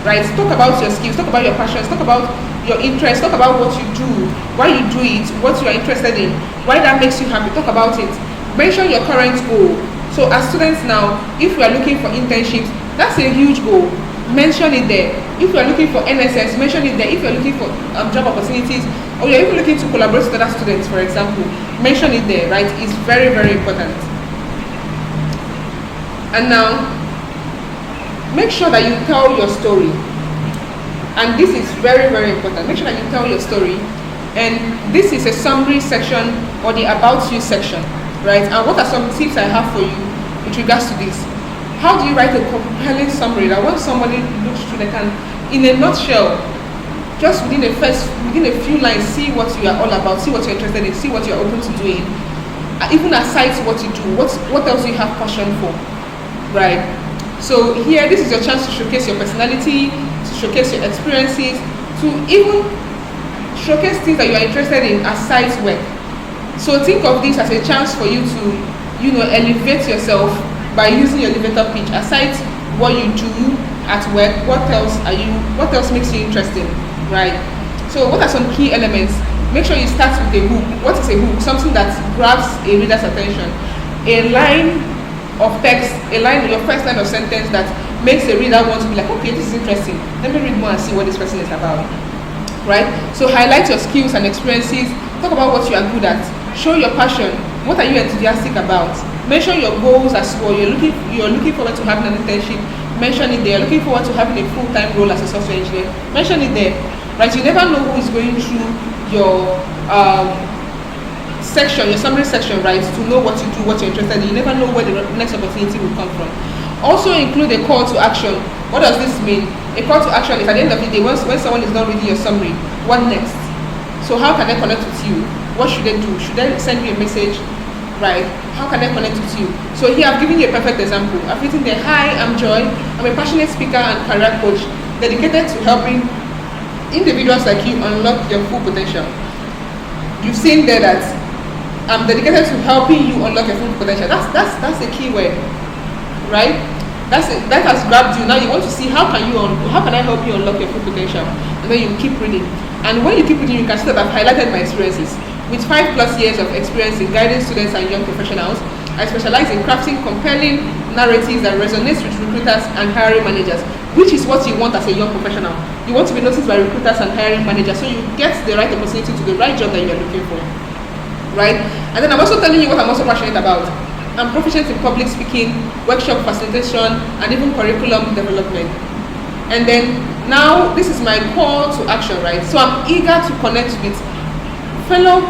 Right? Talk about your skills, talk about your passions, talk about your interests, talk about what you do, why you do it, what you are interested in, why that makes you happy. Talk about it. Mention your current goal. So as students now, if we are looking for internships, that's a huge goal. Mention it there. If you are looking for NSS, mention it there. If you are looking for job opportunities, or you're even looking to collaborate with other students, for example, mention it there, right? It's very, very important. And now, make sure that you tell your story. And this is very, very important. Make sure that you tell your story. And this is a summary section or the about you section, right? And what are some tips I have for you with regards to this? How do you write a compelling summary that when somebody looks through, they can, in a nutshell, just within a few lines, see what you are all about, see what you're interested in, see what you're open to doing. Even aside to what you do, what else do you have passion for, right? So here, this is your chance to showcase your personality, to showcase your experiences, to even showcase things that you are interested in aside work. So think of this as a chance for you to, elevate yourself by using your elevator pitch. Aside what you do at work, what else makes you interesting, right? So what are some key elements? Make sure you start with a hook. What is a hook? Something that grabs a reader's attention. A line of text, your first line of sentence that makes the reader want to be like, okay, this is interesting. Let me read more and see what this person is about, right? So highlight your skills and experiences. Talk about what you are good at. Show your passion. What are you enthusiastic about? Mention your goals as well. You're looking forward to having an internship. Mention it there. Looking forward to having a full-time role as a software engineer. Mention it there. Right? You never know who is going through your section, your summary section, right? To know what you do, what you're interested in. You never know where the next opportunity will come from. Also include a call to action. What does this mean? A call to action is at the end of the day, when someone is not reading your summary, what next? So how can I connect with you? What should they do? Should they send you a message? Right? How can I connect with you? So here I've given you a perfect example. I've written there, hi, I'm Joy. I'm a passionate speaker and career coach dedicated to helping individuals like you unlock your full potential. You've seen there that I'm dedicated to helping you unlock your full potential. That's the key word, right? That has grabbed you. Now you want to see how can I help you unlock your full potential, and then you keep reading. And when you keep reading, you can see that I've highlighted my experiences. With 5+ years of experience in guiding students and young professionals, I specialize in crafting compelling narratives that resonates with recruiters and hiring managers, which is what you want as a young professional. You want to be noticed by recruiters and hiring managers, so you get the right opportunity to the right job that you are looking for, right? And then I'm also telling you what I'm also passionate about. I'm proficient in public speaking, workshop facilitation, and even curriculum development. And then now this is my call to action, right? So I'm eager to connect with fellow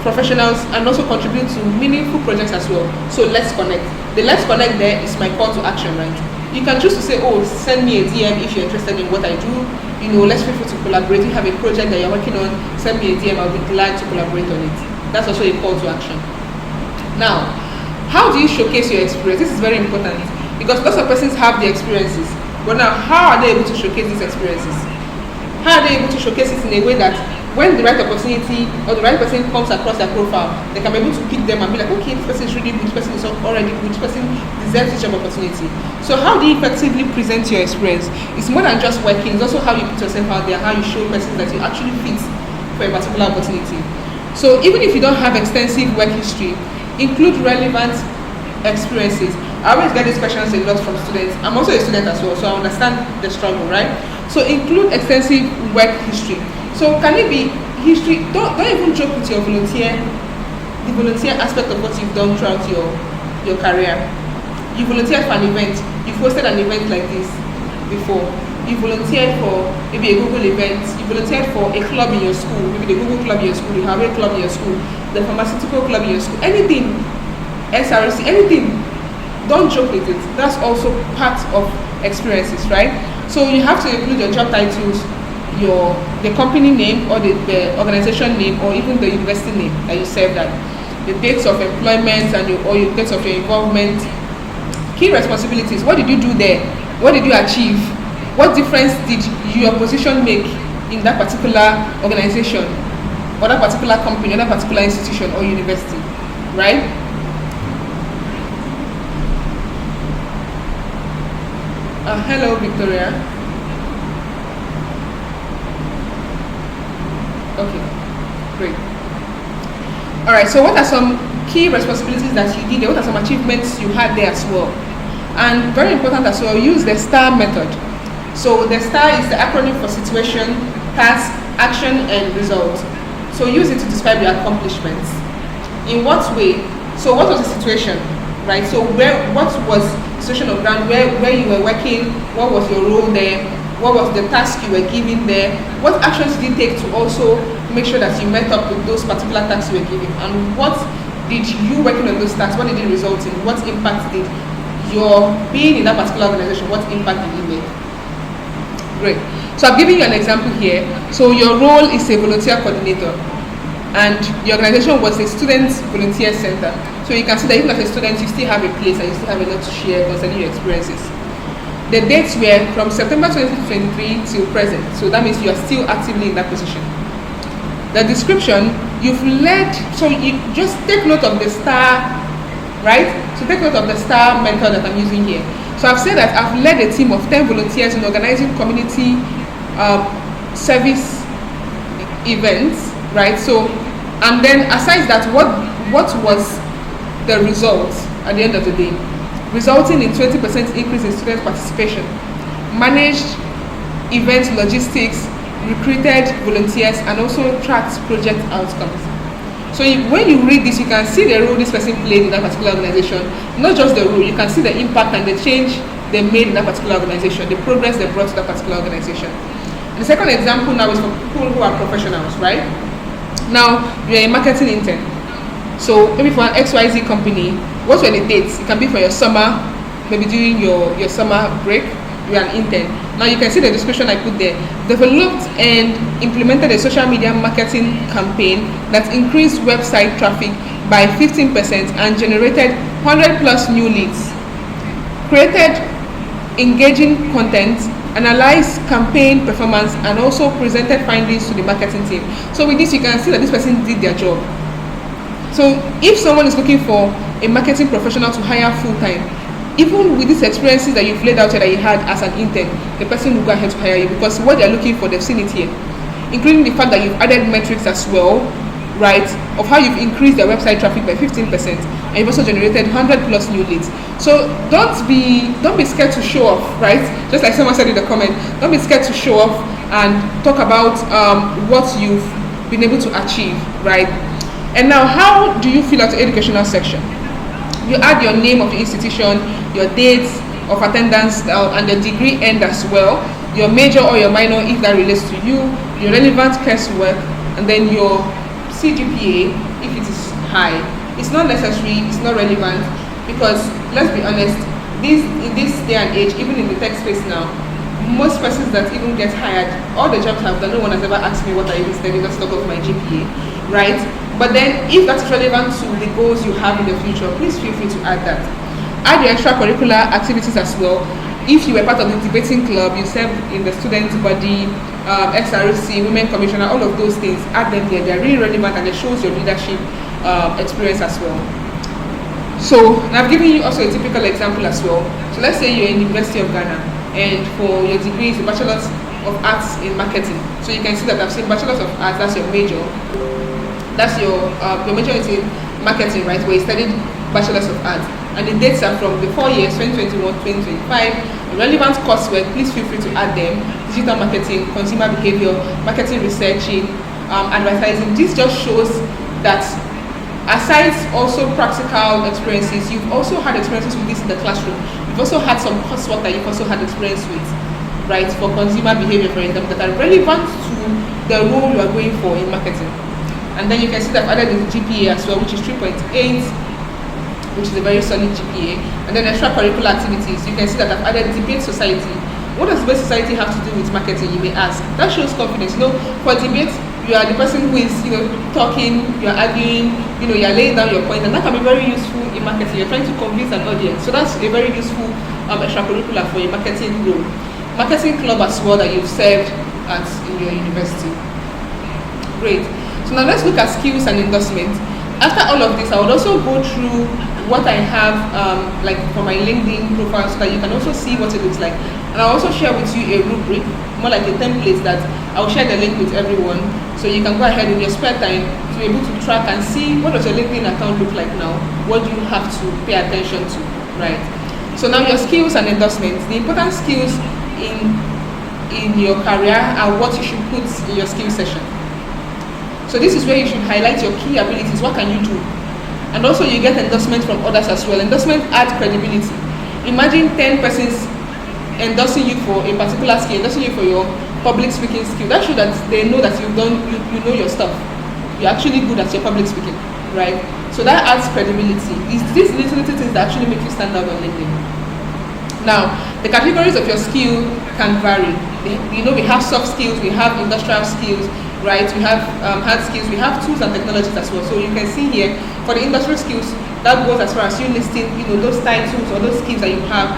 professionals and also contribute to meaningful projects as well. So let's connect. The let's connect there is my call to action, right? You can choose to say, oh, send me a DM if you're interested in what I do. Let's feel free to collaborate. You have a project that you're working on, send me a DM, I'll be glad to collaborate on it. That's also a call to action. Now, how do you showcase your experience? This is very important because lots of persons have the experiences, but now how are they able to showcase these experiences? How are they able to showcase it in a way that when the right opportunity or the right person comes across their profile, they can be able to pick them and be like, okay, this person is really good, this person is already good, this person deserves this job opportunity. So how do you effectively present your experience? It's more than just working, it's also how you put yourself out there, how you show persons that you actually fit for a particular opportunity. So even if you don't have extensive work history, include relevant experiences. I always get these questions a lot from students. I'm also a student as well, so I understand the struggle, right? So include extensive work history. So can it be history? Don't even joke with your the volunteer aspect of what you've done throughout your career. You volunteered for an event. You've hosted an event like this before. You volunteered for maybe a Google event. You volunteered for a club in your school, maybe the Google club in your school, the Huawei club in your school, the pharmaceutical club in your school, anything, SRC, anything. Don't joke with it. That's also part of experiences, right? So you have to include your job titles, the company name or the organization name or even the university name that you served at, the dates of employment and your dates of your involvement, key responsibilities. What did you do there? What did you achieve? What difference did your position make in that particular organization or that particular company or that particular institution or university, right? Hello, Victoria. Okay, great. All right, so what are some key responsibilities that you did? What are some achievements you had there as well? And very important as well, use the STAR method. So the STAR is the acronym for situation, task, action, and result. So use it to describe your accomplishments. In what way? So what was the situation, right? So what was the situation of ground, where you were working, what was your role there, what was the task you were given there, what actions did you take to also make sure that you met up with those particular tasks you were given, and what did you working on those tasks, what did it result in, what impact did your being in that particular organization, what impact did it make? Great. So I've given you an example here. So your role is a volunteer coordinator and the organization was a student volunteer center. So you can see that even as a student you still have a place and you still have a lot to share concerning your experiences. The dates were from September 2023 till present. So that means you are still actively in that position. The description, you've led, so you just take note of the STAR, right? So take note of the STAR method that I'm using here. So I've said that I've led a team of 10 volunteers in organizing community service events, right? So, and then aside that, what was the result at the end of the day? Resulting in 20% increase in student participation, managed event logistics, recruited volunteers, and also tracked project outcomes. So when you read this, you can see the role this person played in that particular organization. Not just the role, you can see the impact and the change they made in that particular organization, the progress they brought to that particular organization. And the second example now is for people who are professionals, right? Now, you're a marketing intern. So maybe for an XYZ company, what were the dates? It can be for your summer, maybe during your summer break, you're an intern. Now you can see the description I put there. Developed and implemented a social media marketing campaign that increased website traffic by 15% and generated 100 plus new leads. Created engaging content, analyzed campaign performance, and also presented findings to the marketing team. So with this, you can see that this person did their job. So if someone is looking for a marketing professional to hire full-time, even with these experiences that you've laid out here that you had as an intern, the person will go ahead to hire you, because what they're looking for, they've seen it here, including the fact that you've added metrics as well, right, of how you've increased their website traffic by 15%, and you've also generated 100 plus new leads. So don't be scared to show off, right? Just like someone said in the comment, don't be scared to show off and talk about what you've been able to achieve, right? And now, how do you fill out the educational section? You add your name of the institution, your dates of attendance, and your degree end as well, your major or your minor if that relates to you, your relevant coursework, and then your CGPA if it is high. It's not necessary, it's not relevant, because let's be honest, in this day and age, even in the tech space now, most persons that even get hired, all the jobs I've done, no one has ever asked me what I even studied, let's talk of my GPA, right? But then if that's relevant to the goals you have in the future, please feel free to add that. Add your extracurricular activities as well. If you were part of the debating club, you served in the student body, XRC, women commissioner, all of those things, add them there. They're really relevant and it shows your leadership experience as well. So I've given you also a typical example as well. So let's say you're in the University of Ghana, and for your degree is a Bachelor's of Arts in Marketing. So you can see that I've said Bachelor's of Arts, that's your major. That's your major is in marketing, right? Where you studied Bachelor's of Arts. And the dates are from the 4 years, 2021, 2025. Relevant coursework, please feel free to add them. Digital marketing, consumer behavior, marketing researching, advertising. This just shows that aside also practical experiences, you've also had experiences with this in the classroom. You've also had some coursework that you've also had experience with, right? For consumer behavior, for example, that are relevant to the role you are going for in marketing. And then you can see that I've added the GPA as well, which is 3.8, which is a very solid GPA. And then extracurricular activities, you can see that I've added debate society. What does debate society have to do with marketing, you may ask? That shows confidence. For debate, you are the person who is, talking, you're arguing, you're laying down your point, and that can be very useful in marketing. You're trying to convince an audience. So that's a very useful extracurricular for a marketing role. Marketing club as well that you've served at in your university. Great. So now let's look at skills and endorsements. After all of this, I would also go through what I have like for my LinkedIn profile so that you can also see what it looks like. And I'll also share with you a rubric, more like a template that I'll share the link with everyone. So you can go ahead in your spare time to be able to track and see what does your LinkedIn account look like now, what do you have to pay attention to, right? So now your skills and endorsements, the important skills in your career are what you should put in your skill session. So this is where you should highlight your key abilities. What can you do? And also you get endorsement from others as well. Endorsement adds credibility. Imagine 10 persons endorsing you for a particular skill, endorsing you for your public speaking skill. That shows that they know that you know your stuff. You're actually good at your public speaking, right? So that adds credibility. It's these little things that actually make you stand out on LinkedIn. Now, the categories of your skill can vary. We have soft skills, we have industrial skills, right? We have hard skills, we have tools and technologies as well. So you can see here, for the industrial skills, that goes as far as you listing, those titles or those skills that you have,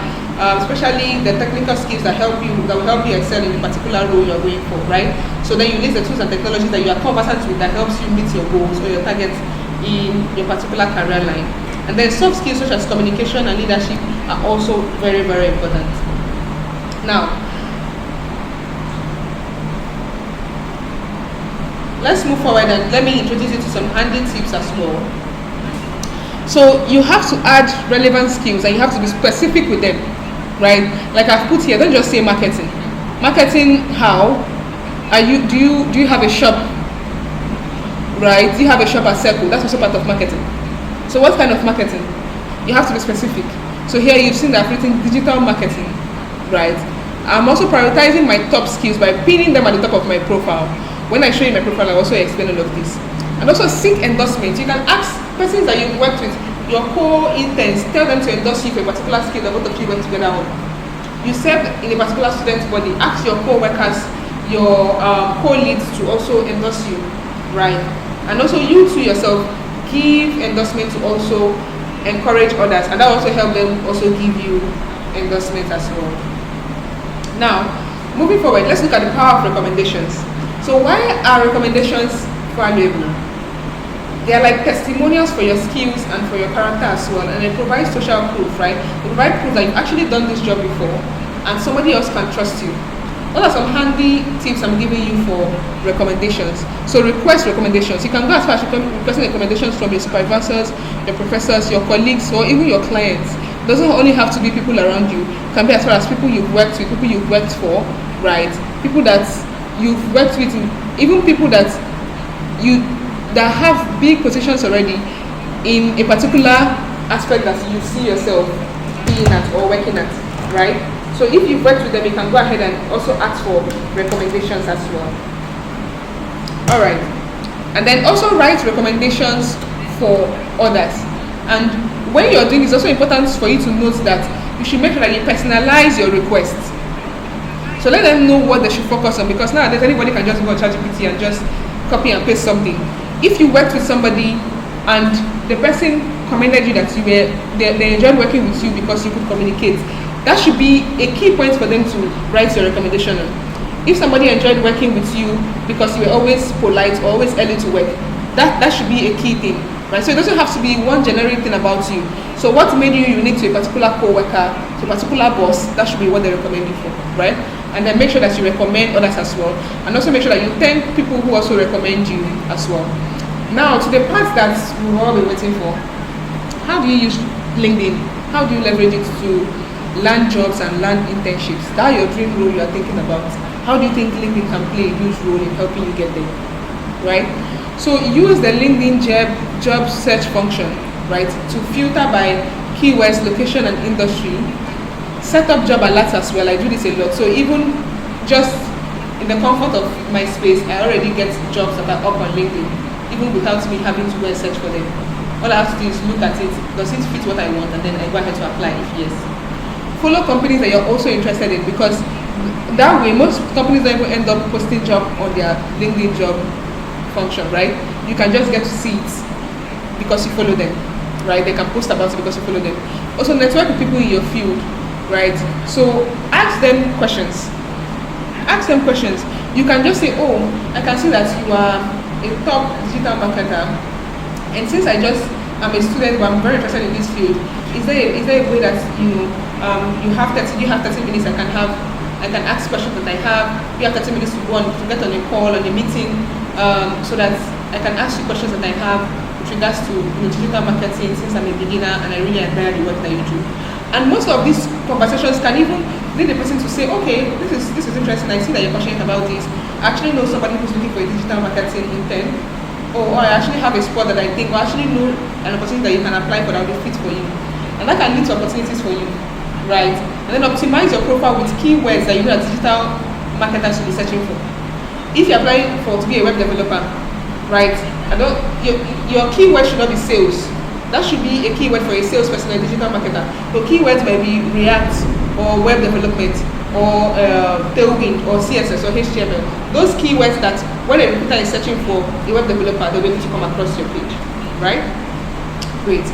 especially the technical skills that will help you excel in the particular role you're going for, right? So then you list the tools and technologies that you are conversant with that helps you meet your goals or your targets in your particular career line. And then soft skills such as communication and leadership are also very, very important. Now, let's move forward and let me introduce you to some handy tips as well. So you have to add relevant skills and you have to be specific with them, right? Like I've put here, don't just say marketing. Marketing, how? Do you have a shop, right? Do you have a shop at Circle? That's also part of marketing. So what kind of marketing? You have to be specific. So here you've seen that I've written digital marketing, right? I'm also prioritizing my top skills by pinning them at the top of my profile. When I show you my profile, I also explain all of this. And also seek endorsement. You can ask persons that you've worked with, your co-interns, tell them to endorse you for a particular skill that both of you work together on. You serve in a particular student body, ask your co-workers, your co-leads to also endorse you, right? And also you to yourself, give endorsement to also encourage others, and that also help them also give you endorsement as well. Now, moving forward, let's look at the power of recommendations. So why are recommendations valuable? They are like testimonials for your skills and for your character as well, and they provide social proof, right? They provide proof that you've actually done this job before, and somebody else can trust you. What are some handy tips I'm giving you for recommendations? So request recommendations. You can go as far as requesting recommendations from your supervisors, your professors, your colleagues, or even your clients. It doesn't only have to be people around you. It can be as far as people you've worked with, people you've worked for, right? People that you've worked with, even people that have big positions already in a particular aspect that you see yourself being at or working at, right? So if you've worked with them, you can go ahead and also ask for recommendations as well. Alright. And then also write recommendations for others. And when you're doing this, it's also important for you to note that you should make sure that you personalize your requests. So let them know what they should focus on, because nowadays anybody can just go on ChatGPT and just copy and paste something. If you worked with somebody and the person commended you that they enjoyed working with you because you could communicate, that should be a key point for them to write your recommendation on. If somebody enjoyed working with you because you were always polite or always early to work, that should be a key thing, right? So it doesn't have to be one generic thing about you. So what made you unique to a particular co-worker, to a particular boss, that should be what they recommend you for, right? And then make sure that you recommend others as well. And also make sure that you thank people who also recommend you as well. Now, to the part that we've all been waiting for, how do you use LinkedIn? How do you leverage it to land jobs and land internships? That your dream role you are thinking about. How do you think LinkedIn can play a huge role in helping you get there, right? So use the LinkedIn job search function, right, to filter by keywords, location, and industry. Set up job alerts as well. I do this a lot. So even just in the comfort of my space, I already get jobs that are up on LinkedIn, even without me having to go and search for them. All I have to do is look at it. Does it fit what I want? And then I go ahead to apply if yes. Follow companies that you're also interested in, because that way most companies don't even end up posting job on their LinkedIn job function, right? You can just get to see it because you follow them, right? They can post about it because you follow them. Also network with people in your field, right? So ask them questions. Ask them questions. You can just say, oh, I can see that you are a top digital marketer, and since I'm a student but I'm very interested in this field, is there a way that you have 30 minutes I can ask questions that I have. You have 30 minutes to get on a call, on a meeting, so that I can ask you questions that I have with regards to digital marketing, since I'm a beginner and I really admire the work that you do. And most of these conversations can even lead the person to say, okay, this is interesting, I see that you're passionate about this. I actually know somebody who's looking for a digital marketing intern, or I actually have a spot that I think, or I actually know an opportunity that you can apply for that will be fit for you. And that can lead to opportunities for you, right? And then optimize your profile with keywords that you know that digital marketers should be searching for. If you're applying to be a web developer, right? Your keyword should not be sales. That should be a keyword for a salesperson or a digital marketer. So keywords may be React or web development or Tailwind or CSS or HTML. Those keywords that when a recruiter is searching for a web developer, they'll be able to come across your page, right? Great.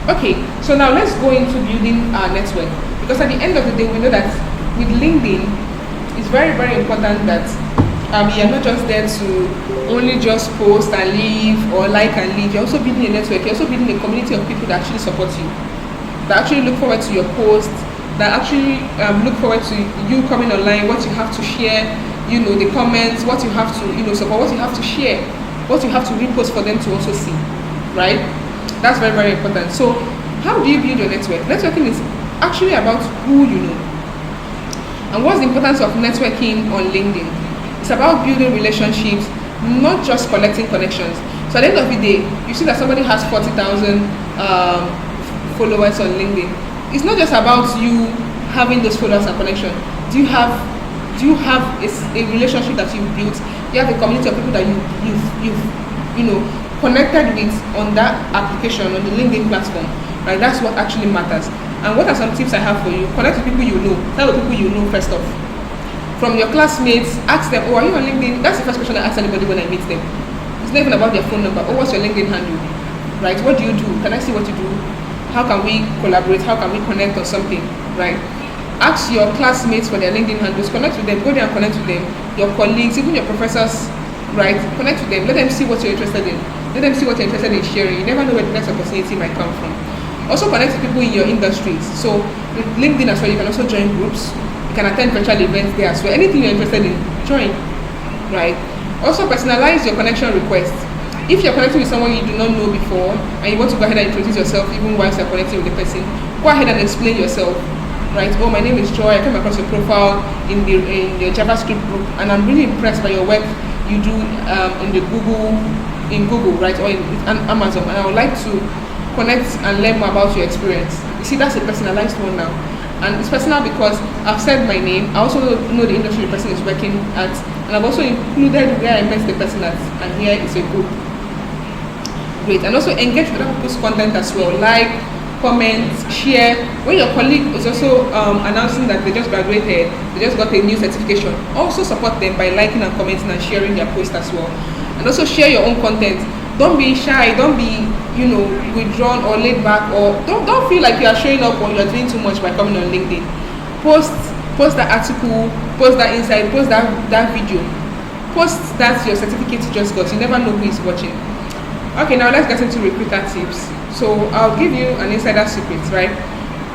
Okay, so now let's go into building our network, because at the end of the day, we know that with LinkedIn, it's very, very important that you're not just there to only just post and leave or like and leave. You're also building a network. You're also building a community of people that actually support you, that actually look forward to your posts, that actually look forward to you coming online, what you have to share, the comments, what you have to, support, what you have to share, what you have to repost for them to also see, right? That's very, very important. So how do you build your network? Networking is actually about who you know. And what's the importance of networking on LinkedIn? It's about building relationships, not just collecting connections. So So at the end of the day, you see that somebody has 40,000 followers on LinkedIn. It's not just about you having those followers and connection. Do you have a relationship that you've built? You have a community of people that you've connected with on that application, on the LinkedIn platform, right? That's what actually matters. And what are some tips I have for you? Connect with people you know. Tell the people you know first off. From your classmates, ask them, oh, are you on LinkedIn? That's the first question I ask anybody when I meet them. It's not even about their phone number. Oh, what's your LinkedIn handle? Right? What do you do? Can I see what you do? How can we collaborate? How can we connect on something? Right? Ask your classmates for their LinkedIn handles. Connect with them. Go there and connect with them. Your colleagues, even your professors, right? Connect with them. Let them see what you're interested in. Let them see what you're interested in sharing. You never know where the next opportunity might come from. Also connect with people in your industries. So with LinkedIn as well, you can also join groups. You can attend virtual events there as well. Anything you're interested in, join. Right? Also personalize your connection request. If you're connecting with someone you do not know before and you want to go ahead and introduce yourself even whilst you're connecting with the person, go ahead and explain yourself. Right? Oh, my name is Joy. I came across your profile in the JavaScript group, and I'm really impressed by your work you do in Google, right, or in Amazon, and I would like to connect and learn more about your experience. You see, that's a personalized one now, and it's personal because I've said my name. I also know the industry the person is working at, and I've also included where I met the person at, and here is a group. Great. And also engage with other people's content as well, like, comment, share. When your colleague is also announcing that they just graduated, they just got a new certification, also support them by liking and commenting and sharing their post as well. And also share your own content. Don't be shy, don't be withdrawn or laid back, or don't feel like you are showing up or you are doing too much by coming on LinkedIn. Post that article, post that insight, post that video, post that your certificate you just got. You never know who is watching. Okay, now let's get into recruiter tips. So I'll give you an insider secret, right?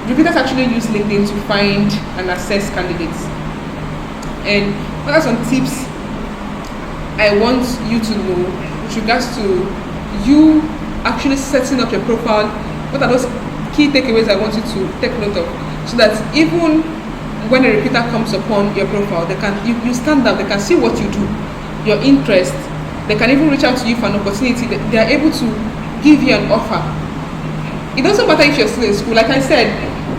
Recruiters actually use LinkedIn to find and assess candidates. And what are some tips I want you to know with regards to you actually setting up your profile? What are those key takeaways I want you to take note of, so that even when a recruiter comes upon your profile, you stand out, they can see what you do, your interest. They can even reach out to you for an opportunity. They are able to give you an offer. It doesn't matter if you're still in school. Like I said,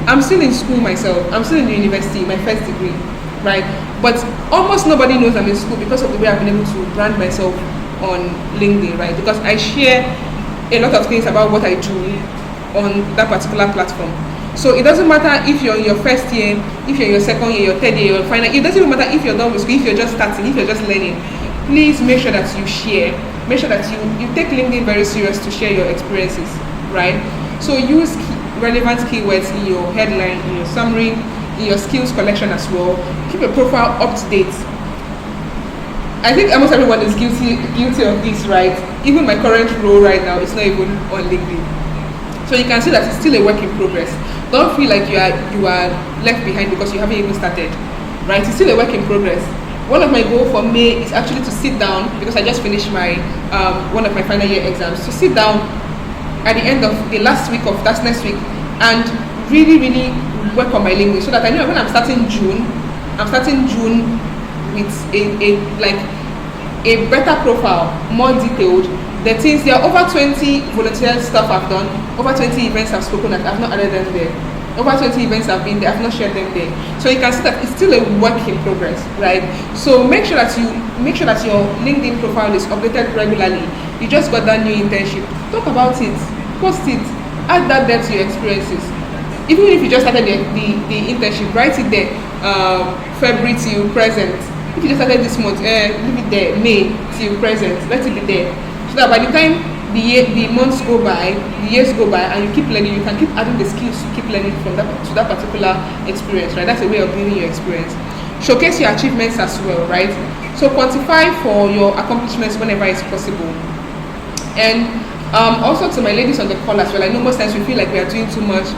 I'm still in school myself. I'm still in the university, my first degree, right? But almost nobody knows I'm in school because of the way I've been able to brand myself on LinkedIn, right? Because I share a lot of things about what I do on that particular platform. So it doesn't matter if you're in your first year, if you're in your second year, your third year, your final. It doesn't even matter if you're done with school, if you're just starting, if you're just learning. Please make sure that you share. Make sure that you take LinkedIn very serious to share your experiences, right? So use relevant keywords in your headline, in your summary, in your skills collection as well. Keep your profile up to date. I think almost everyone is guilty of this, right? Even my current role right now is not even on LinkedIn. So you can see that it's still a work in progress. Don't feel like you are left behind because you haven't even started, right? It's still a work in progress. One of my goals for May is actually to sit down, because I just finished my one of my final year exams, to sit down at the end of the last week of that's next week and really work on my language, so that I know when I'm starting June with a better profile, more detailed. The things, there are over 20 volunteer stuff I've done, over 20 events I've spoken at, I've not added them there. Over 20 events I've been there, I've not shared them there. So you can see that it's still a work in progress, right? So make sure that your LinkedIn profile is updated regularly. You just got that new internship, talk about it, post it, add that there to your experiences. Even if you just started the internship, write it there, February till present. If you just started this month, leave it there, May till present, let it be there. So that by the time the months go by, the years go by, and you keep learning, you can keep adding the skills to keep learning from that particular experience, right? That's a way of building your experience. Showcase your achievements as well, right? So quantify for your accomplishments whenever it's possible. And also to my ladies on the call as well, I know most times we feel like we are doing too much,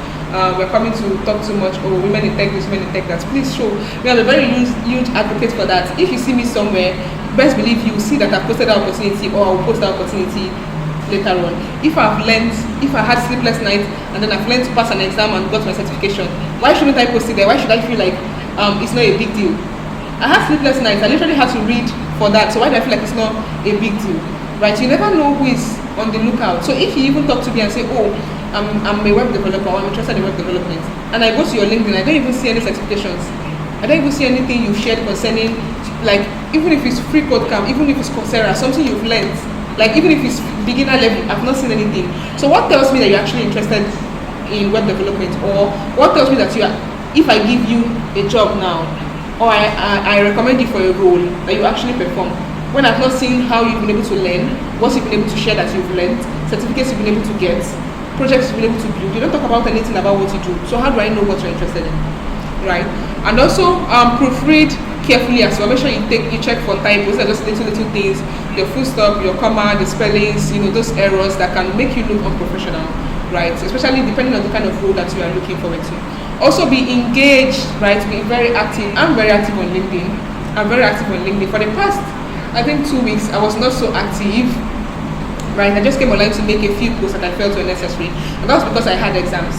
we're coming to talk too much, or women in tech this, women in tech that. Please show. We are a very huge advocate for that. If you see me somewhere, best believe you will see that I've posted that opportunity, or I will post that opportunity later on. If I had sleepless nights and then I've learned to pass an exam and got my certification, why shouldn't I post it there? Why should I feel like it's not a big deal? I had sleepless nights. I literally had to read for that. So why do I feel like it's not a big deal? right? You never know who is on the lookout. So if you even talk to me and say, oh, I'm a web developer, or I'm interested in web development, and I go to your LinkedIn, I don't even see any certifications. I don't even see anything you've shared concerning, like, even if it's free code camp, even if it's Coursera, something you've learned, like even if it's beginner level, I've not seen anything. So what tells me that you're actually interested in web development, or what tells me that you are, if I give you a job now, or I recommend you for a role, that you actually perform, when I've not seen how you've been able to learn, what you've been able to share that you've learned, certificates you've been able to get, projects you've been able to build. You don't talk about anything about what you do. So how do I know what you're interested in, right? And also proofread carefully as well. Make sure you check for typos, just little things, your full stop, your comma, the spellings, those errors that can make you look unprofessional, right? Especially depending on the kind of role that you are looking forward to. Also be engaged, right? Be very active. I'm very active on LinkedIn. For the past, I think 2 weeks, I was not so active, right? I just came online to make a few posts that I felt were necessary, and that's because I had exams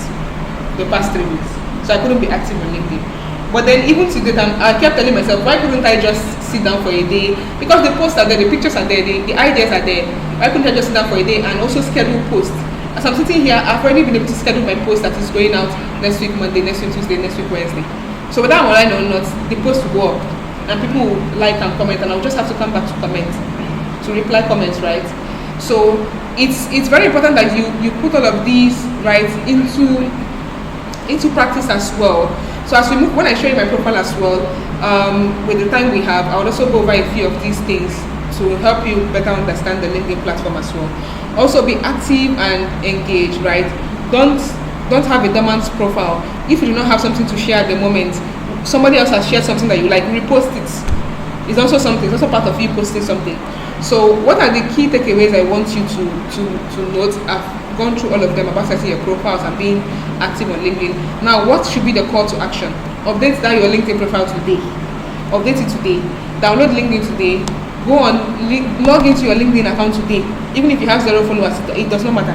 the past 3 weeks, so I couldn't be active on LinkedIn. But then even to date, I kept telling myself, why couldn't I just sit down for a day? Because the posts are there, the pictures are there, the ideas are there. Why couldn't I just sit down for a day and also schedule posts? As I'm sitting here, I've already been able to schedule my post that is going out next week Monday, next week Tuesday, next week Wednesday. So whether I'm online or not, the post will go up and people will like and comment, and I'll just have to come back to comment, to reply comments, right? So it's very important that you put all of these, right, into practice as well. So as we move, when I show you my profile as well, with the time we have, I will also go over a few of these things to help you better understand the LinkedIn platform as well. Also be active and engaged, right? Don't have a dormant profile. If you do not have something to share at the moment, somebody else has shared something that you like, repost it. It's also something, it's also part of you posting something. So what are the key takeaways I want you to note? I've gone through all of them about setting your profiles and being active on LinkedIn. Now, what should be the call to action? Update that your LinkedIn profile today. Update it today. Download LinkedIn today. Go on, log into your LinkedIn account today. Even if you have 0 followers, it does not matter.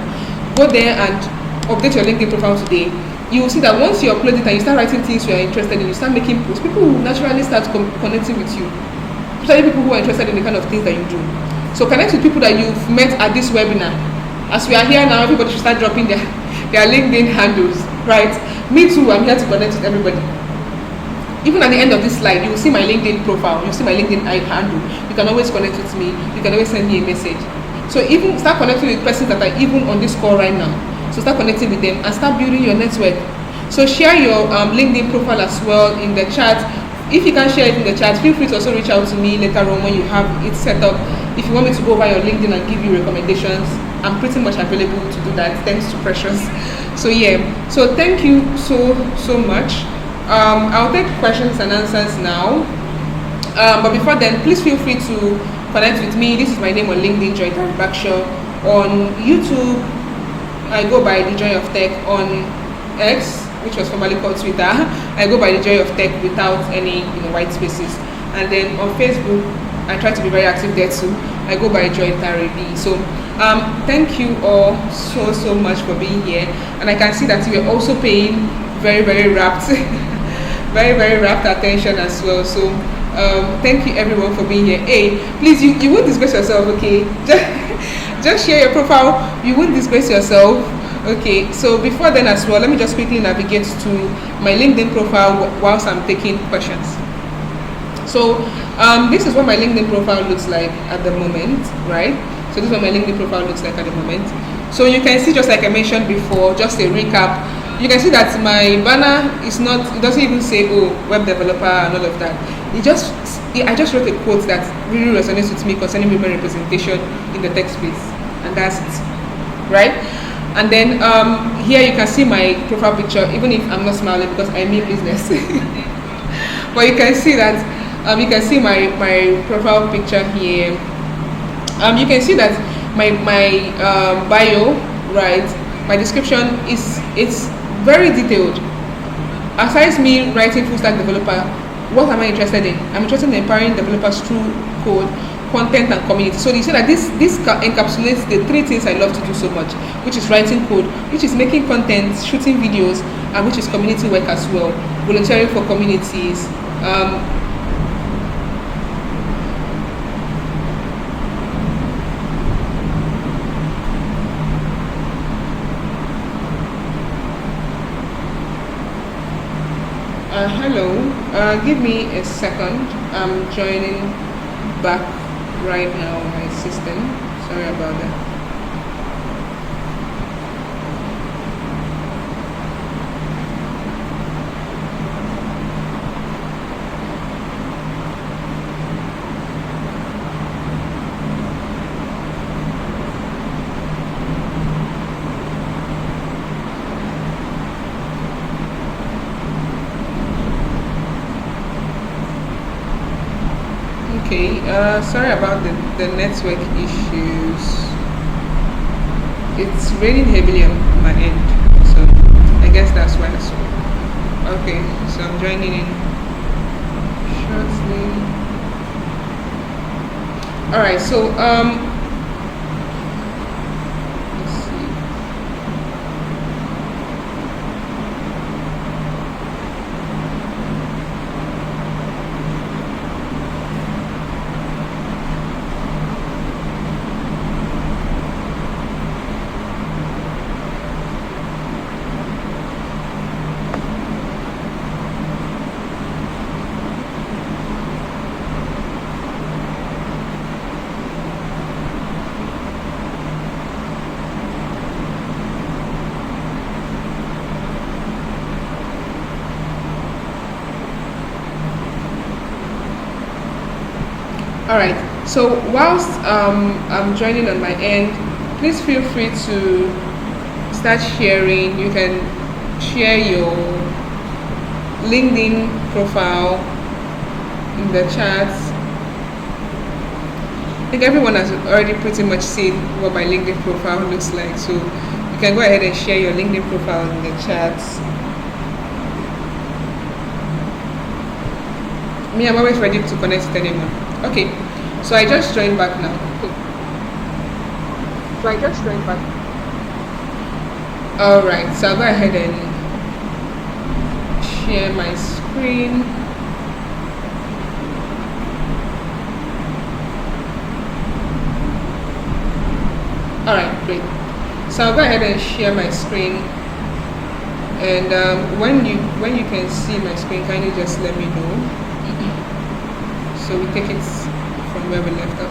Go there and update your LinkedIn profile today. You will see that once you upload it and you start writing things you are interested in, you start making posts, people will naturally start connecting with you. Especially people who are interested in the kind of things that you do. So connect with people that you've met at this webinar. As we are here now, everybody should start dropping their LinkedIn handles, right? Me too, I'm here to connect with everybody. Even at the end of this slide, you will see my LinkedIn profile, you will see my LinkedIn handle. You can always connect with me, you can always send me a message. So even start connecting with persons that are even on this call right now. So start connecting with them and start building your network. So share your LinkedIn profile as well in the chat. If you can't share it in the chat, feel free to also reach out to me later on when you have it set up. If you want me to go over your LinkedIn and give you recommendations, I'm pretty much available to do that, thanks to Precious. So yeah, so thank you so much. I'll take questions and answers now. But before then, please feel free to connect with me. This is my name on LinkedIn, Joy Backshaw. On YouTube, I go by The Joy of Tech. On X, which was formerly called Twitter, I go by The Joy of Tech without any white spaces. And then on Facebook, I try to be very active there too. I go by Joy Taribi. So thank you all so much for being here. And I can see that you are also paying very rapt very rapt attention as well. So thank you everyone for being here. Hey, please, you won't disgrace yourself, okay? Just share your profile. You won't disgrace yourself. Okay, so before then as well, let me just quickly navigate to my LinkedIn profile whilst I'm taking questions. So this is what my LinkedIn profile looks like at the moment, right? So this is what my LinkedIn profile looks like at the moment. So you can see, just like I mentioned before, just a recap. You can see that my banner is not, it doesn't even say, oh, web developer and all of that. I just wrote a quote that really resonates with me concerning women representation in the tech space, and that's it, right? And then here you can see my profile picture, even if I'm not smiling because I mean business. But you can see that, you can see my profile picture here. You can see that my bio, right? My description it's very detailed. Aside me writing full stack developer, what am I interested in? I'm interested in empowering developers through code, content, and community. So you see that this encapsulates the 3 things I love to do so much, which is writing code, which is making content, shooting videos, and which is community work as well, volunteering for communities. Give me a second. I'm joining back right now on my system. Sorry about that. Okay, sorry about the network issues. It's raining heavily on my end, so I guess that's why. So, okay, so I'm joining in shortly. All right, so let's see. All right. So whilst I'm joining on my end, please feel free to start sharing. You can share your LinkedIn profile in the chat. I think everyone has already pretty much seen what my LinkedIn profile looks like. So you can go ahead and share your LinkedIn profile in the chat. Me, I'm always ready to connect with anyone. Okay, so I just joined back now. So I just joined back. All right, so I'll go ahead and share my screen. All right, great. So I'll go ahead and share my screen. And when you can see my screen, kindly just let me know. So we take it from where we left off.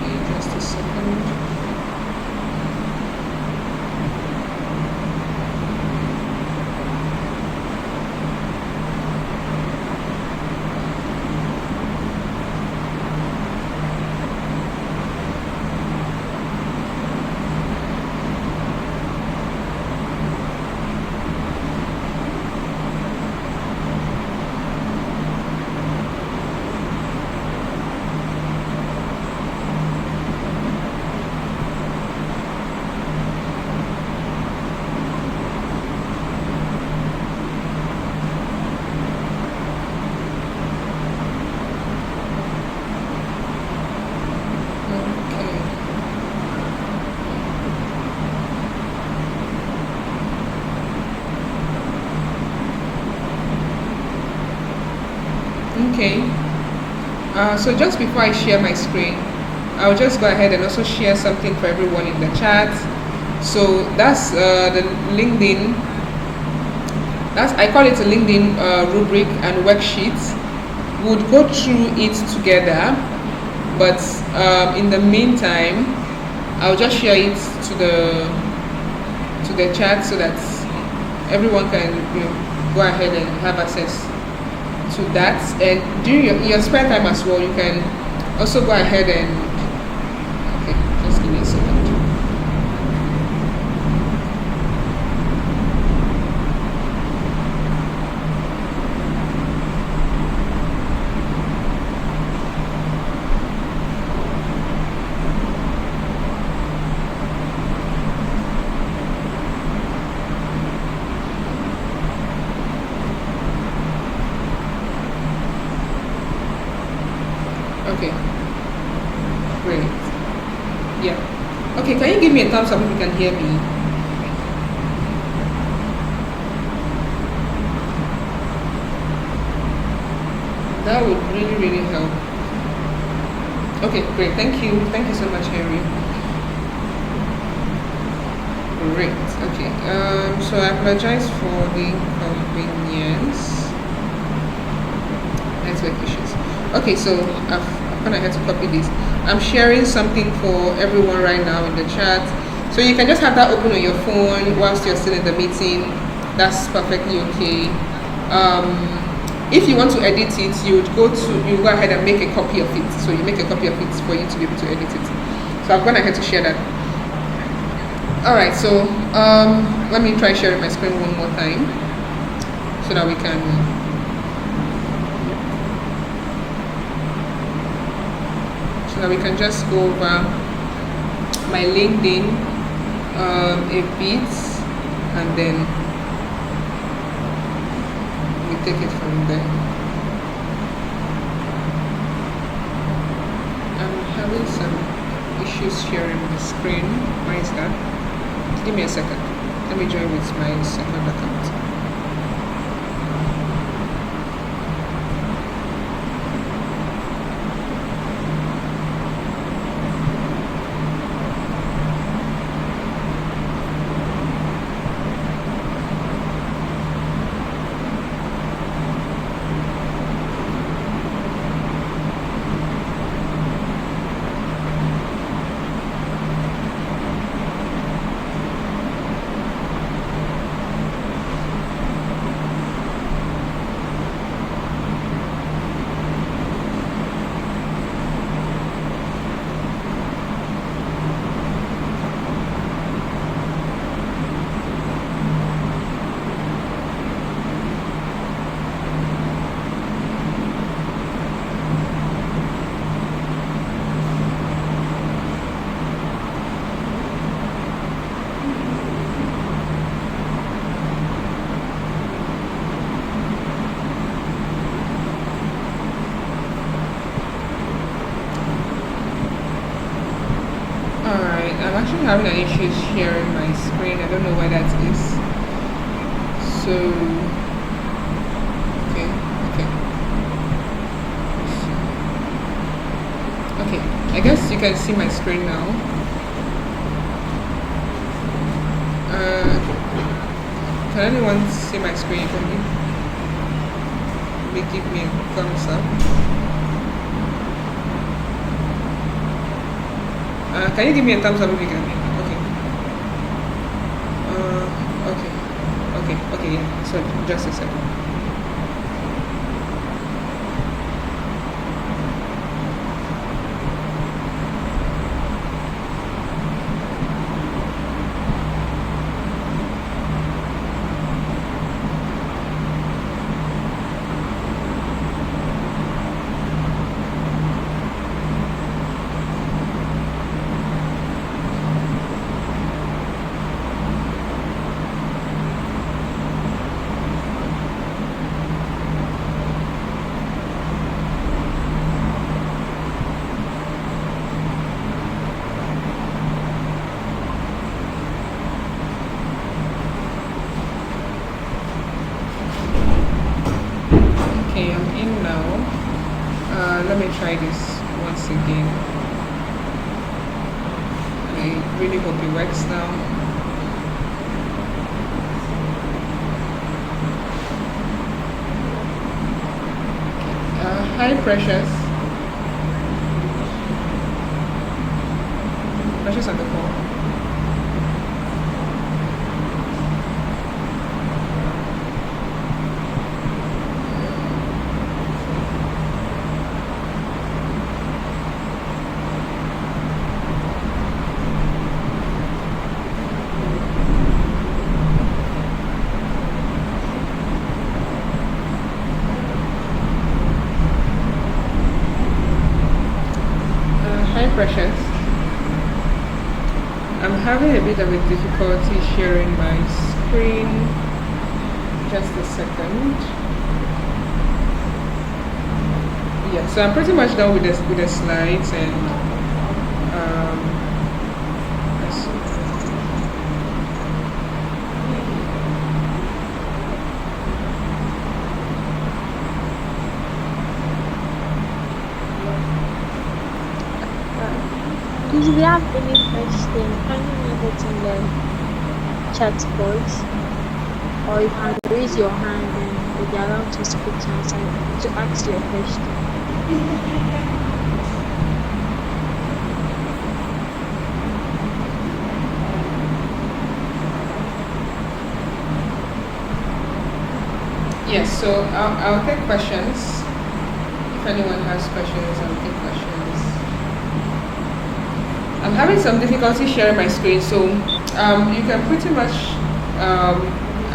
Okay, just a second. Okay. So just before I share my screen, I'll just go ahead and also share something for everyone in the chat. So that's the LinkedIn. That's I call it a LinkedIn rubric and worksheet. We would go through it together, but in the meantime, I'll just share it to the chat so that everyone can go ahead and have access to that. And during your spare time as well, you can also go ahead and okay, just give me a second. Okay, great. Yeah. Okay, can you give me a thumbs up if you can hear me? That would really, really help. Okay, great. Thank you. Thank you so much, Henry. Great. Okay. So I apologize for the inconvenience. Network issues. Okay, so I've gone ahead to copy this. I'm sharing something for everyone right now in the chat. So you can just have that open on your phone whilst you're still in the meeting. That's perfectly okay. If you want to edit it, you go ahead and make a copy of it. So you make a copy of it for you to be able to edit it. So I've gone ahead to share that. All right, so let me try sharing my screen one more time so that we can just go over my LinkedIn a bit, and then we take it from there. I'm having some issues sharing the screen. Why is that? Give me a second. Let me join with my second account. I'm actually having an issue sharing my screen. I don't know why that is. So, okay. Okay, I guess you can see my screen now. Can anyone see my screen? Can you give me a thumbs up? Can you give me a thumbs up if you can? Okay. Okay, yeah. So just a second. Let me try this once again. I really hope it works now. Hi, Precious. Precious on the phone. Precious. I'm having a bit of a difficulty sharing my screen. Just a second. Yeah, so I'm pretty much done with the slides, and let's see. Please, if you have any question, kindly leave it in the chat box, or you can raise your hand and you'll be allowed to speak to answer to ask your question. Yes, so I'll take questions. If anyone has questions, I'll take questions. I'm having some difficulty sharing my screen, so you can pretty much.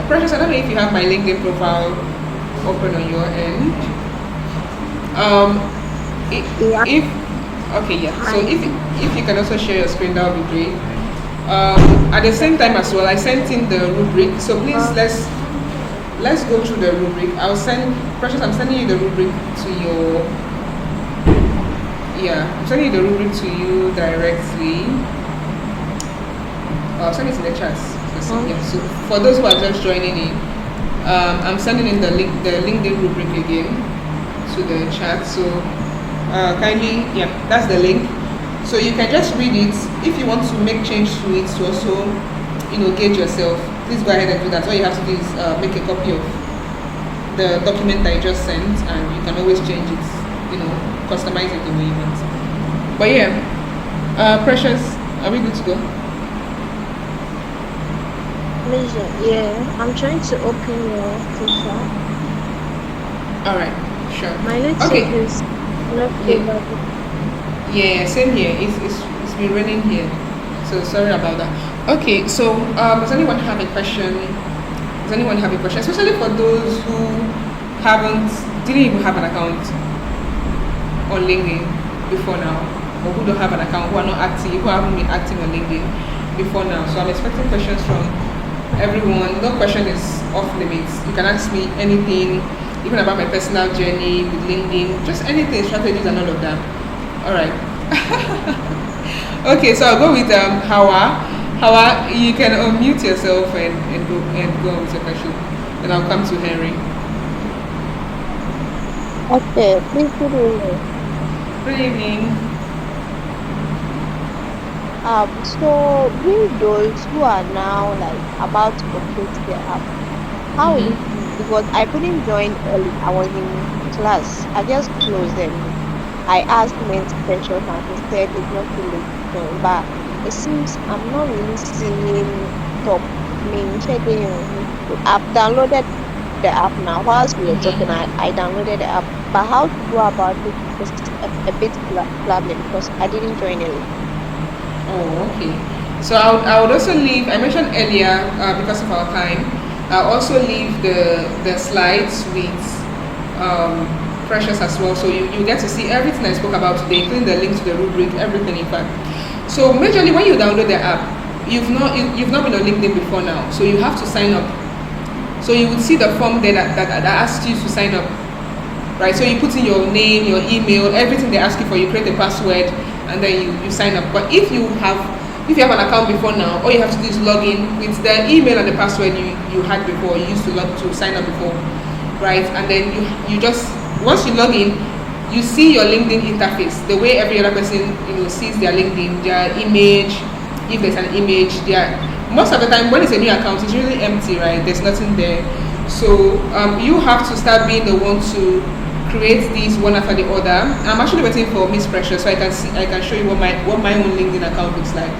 Precious, I don't know if you have my LinkedIn profile open on your end. Um, Yeah, if okay, yeah. So I if you can also share your screen, that would be great. At the same time as well, I sent in the rubric, so please uh, let's go through the rubric. I'll send Precious. I'm sending you the rubric to your yeah. I'm sending you the rubric to you directly. I'll send it in the chat. Yeah. So for those who are just joining in, I'm sending in the LinkedIn rubric again to the chat. So kindly, yeah, that's the link. So you can just read it. If you want to make change to it to also, gauge yourself, please go ahead and do that. All you have to do is make a copy of the document that I just sent, and you can always change it, customize it the way you want. But yeah, Precious, are we good to go? pleasure. Yeah, I'm trying to open your profile. All right, sure. My network Okay, is not yeah, over. yeah, same here. It's been raining here, so sorry about that. Okay, so does anyone have a question? Does anyone have a question? Especially for those who haven't, didn't even have an account on LinkedIn before now, or who don't have an account, who are not active, who haven't been active on LinkedIn before now. So I'm expecting questions from everyone. No question is off limits. You can ask me anything, even about my personal journey with LinkedIn, just anything, strategies and all of that. All right. Okay, so I'll go with Hawa. Hawa, you can unmute yourself and go on with your question. Then I'll come to Henry. Okay, please good evening. Good evening. So we those who are now like about to complete their app, how will it be? Because I couldn't join early. I was in class. I just closed and I asked men's questions and he said it's not too late to join. But it seems I'm not really seeing top. I mean, I've downloaded the app now. Whilst we were talking, I downloaded the app. But how to go about it is a bit problem because I didn't join early. Oh, okay. So I would also leave. I mentioned earlier because of our time. I'll also leave the slides with Precious as well, so you get to see everything I spoke about today, including the link to the rubric, everything in fact. So majorly, when you download the app, you've not been on LinkedIn before now, so you have to sign up. So you would see the form there that asks you to sign up, right? So you put in your name, your email, everything they ask you for. You create a password, and then you sign up. But if you have an account before now, all you have to do is log in with the email and the password you had before. You used to sign up before, right? And then you just, once you log in, you see your LinkedIn interface the way every other person sees their LinkedIn, their image. If there's an image, most of the time when it's a new account, it's really empty, right? There's nothing there. So you have to start being the one to create these one after the other. I'm actually waiting for Miss Precious so I can show you what my own LinkedIn account looks like.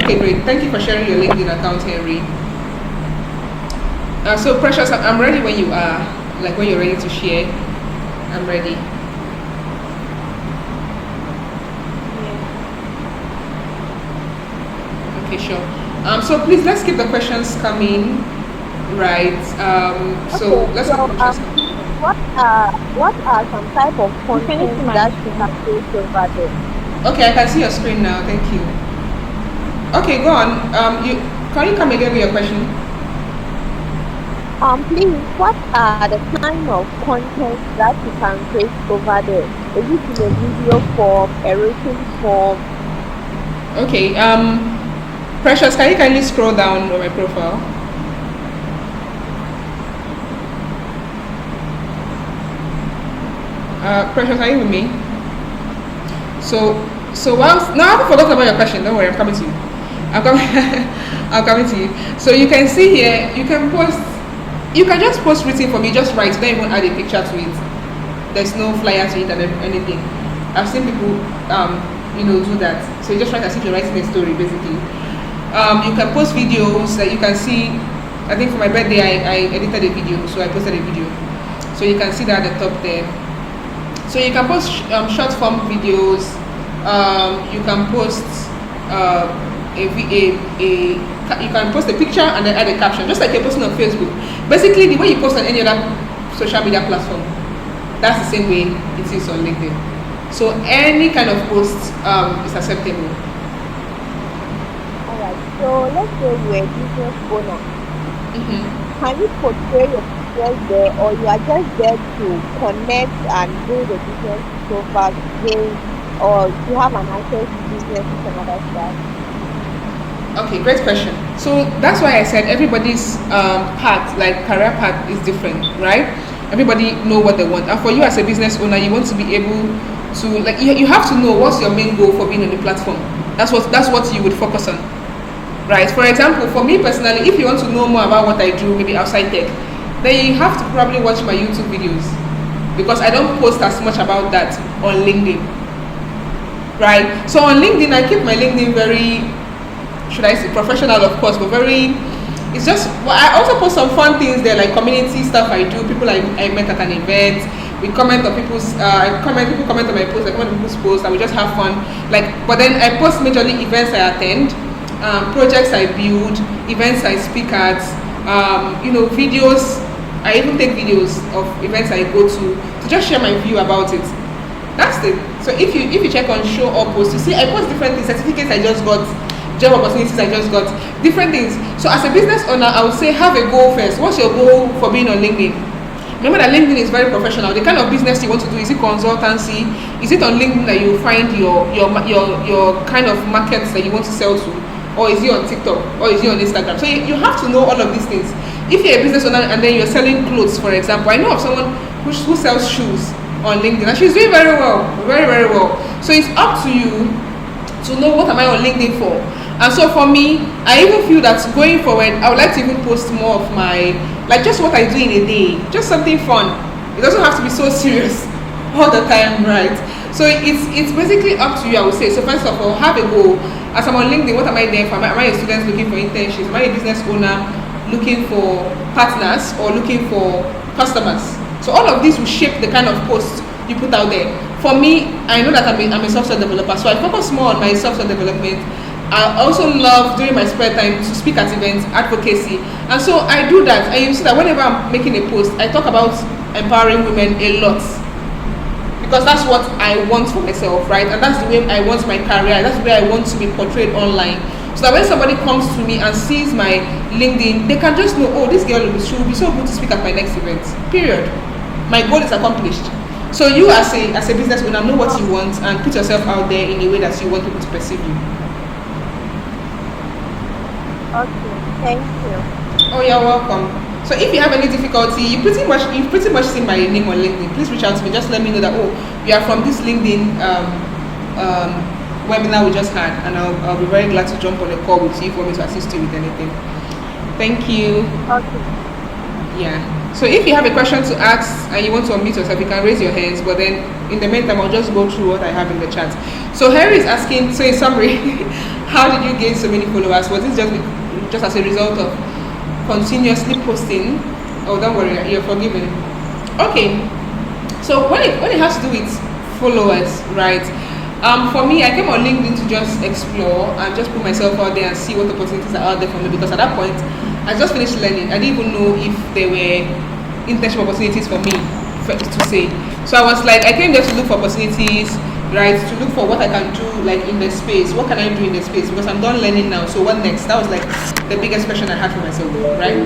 Okay, great. Thank you for sharing your LinkedIn account, Henry. So Precious, I'm ready when you are. Like when you're ready to share, I'm ready. Yeah. Okay, sure. So please let's keep the questions coming, right? So Okay, let's keep the so questions coming. what are some type of You can see content my that you screen. can post over there? Okay, I can see your screen now. Thank you. Okay, go on. Can you come again with your question? Please, what are the kind of content that you can create over there? Is it in a video form, a written form? Okay. Precious, can you kindly scroll down on my profile? Precious, are you with me? So So whilst now I haven't forgotten about your question. Don't worry, I'm coming to you. I'm coming. I'm coming to you. So you can see here, you can post. You can just post written for me. Just write. Don't even add a picture to it. There's no flyer to it and anything. I've seen people, do that. So you just write as if you're writing a story, basically. You can post videos that you can see. I think for my birthday, I edited a video, so I posted a video. So you can see that at the top there. So you can post short form videos. You can post you can post a picture and then add a caption, just like you're posting on Facebook. Basically, the way you post on any other social media platform, that's the same way it is on LinkedIn. So any kind of post is acceptable. Alright, so let's say you're a business owner. Mm-hmm. Can you portray your business there, or you are just there to connect and build a business so far gain, or you have an access to business with some other stuff? Okay, great question. So that's why I said everybody's path, like career path, is different, right? Everybody know what they want. And for you as a business owner, you want to be able to, like, you have to know what's your main goal for being on the platform. That's what you would focus on, right? For example, for me personally, if you want to know more about what I do, maybe outside tech, then you have to probably watch my YouTube videos, because I don't post as much about that on LinkedIn, right? So on LinkedIn, I keep my LinkedIn very, should I say, professional, of course, but very, it's just, well, I also post some fun things there, like community stuff I do, people I met at an event, we comment on people's, people comment on my posts, I comment on people's posts, and we just have fun, like, but then I post majorly events I attend, projects I build, events I speak at, videos, I even take videos of events I go to just share my view about it. That's it. So if you check on show or post, you see I post different things, certificates I just got, job opportunities I just got, different things. So as a business owner, I would say have a goal first. What's your goal for being on LinkedIn? Remember that LinkedIn is very professional. The kind of business you want to do, is it consultancy? Is it on LinkedIn that you find your kind of markets that you want to sell to? Or is it on TikTok? Or is it on Instagram? So you have to know all of these things. If you're a business owner and then you're selling clothes, for example, I know of someone who sells shoes on LinkedIn, and she's doing very well, very, very well. So it's up to you to know what am I on LinkedIn for. And so for me, I even feel that going forward, I would like to even post more of my, like, just what I do in a day, just something fun. It doesn't have to be so serious all the time, right? So it's basically up to you, I would say. So first of all, have a goal. As I'm on LinkedIn, what am I there for? Am I a student looking for internships? Am I a business owner looking for partners or looking for customers? So all of these will shape the kind of posts you put out there. For me, I know that I'm a software developer, so I focus more on my software development. I also love during my spare time to speak at events, advocacy, and so I do that. And you see that whenever I'm making a post, I talk about empowering women a lot, because that's what I want for myself, right? And that's the way I want my career. That's the way I want to be portrayed online. So that when somebody comes to me and sees my LinkedIn, they can just know, oh, this girl should be so good to speak at my next event. Period. My goal is accomplished. So you as a business owner, know what you want and put yourself out there in a way that you want people to perceive you. Okay, thank you. Oh, you're welcome. So if you have any difficulty, you've pretty much seen my name on LinkedIn. Please reach out to me. Just let me know that, oh, you are from this LinkedIn webinar we just had, and I'll be very glad to jump on a call with you if you want me to assist you with anything. Thank you. Okay. Yeah. So if you have a question to ask and you want to unmute yourself, you can raise your hands. But then in the meantime, I'll just go through what I have in the chat. So Harry is asking. So in summary, how did you gain so many followers? Was it just as a result of continuously posting? Oh, don't worry, you're forgiven. Okay. So when it has to do with followers, right? For me, I came on LinkedIn to just explore and just put myself out there and see what opportunities are out there for me, because at that point, I just finished learning. I didn't even know if there were internship opportunities for me to say. So I was like, I came there to look for opportunities, right? To look for what I can do, like, in the space. What can I do in the space? Because I'm done learning now. So what next? That was like the biggest question I had for myself, right?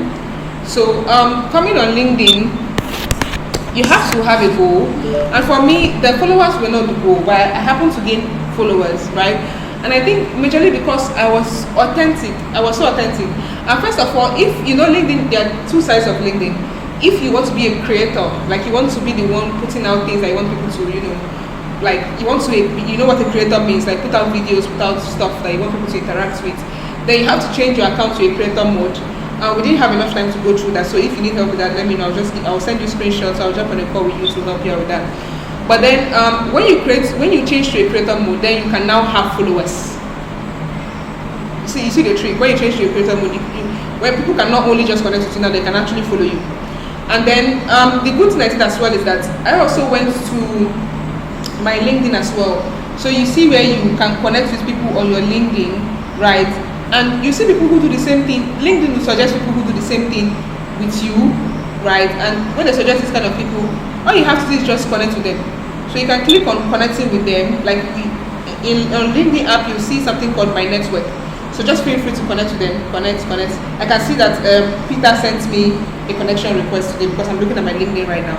So coming on LinkedIn, you have to have a goal. And for me, the followers were not the goal, but I happened to gain followers, right? And I think majorly because I was authentic. I was so authentic. And first of all, if you know LinkedIn, there are two sides of LinkedIn. If you want to be a creator, like you want to be the one putting out things that you want people to, like you want to, you know what a creator means, like put out videos, put out stuff that you want people to interact with, then you have to change your account to a creator mode. We didn't have enough time to go through that, so if you need help with that, let me know. I'll send you screenshots. I'll jump on a call with you to help you out with that. But then when you change to a creator mode, then you can now have followers. You see the trick. When you change to a creator mode, where people can not only just connect with you now, they can actually follow you. And then the good thing I did as well is that I also went to my LinkedIn as well. So you see where you can connect with people on your LinkedIn, right? And you see people who do the same thing. LinkedIn will suggest people who do the same thing with you, right? And when they suggest this kind of people, all you have to do is just connect with them. So you can click on connecting with them. Like on LinkedIn app, you'll see something called My Network. So just feel free to connect with them. Connect. I can see that Peter sent me a connection request today because I'm looking at my LinkedIn right now.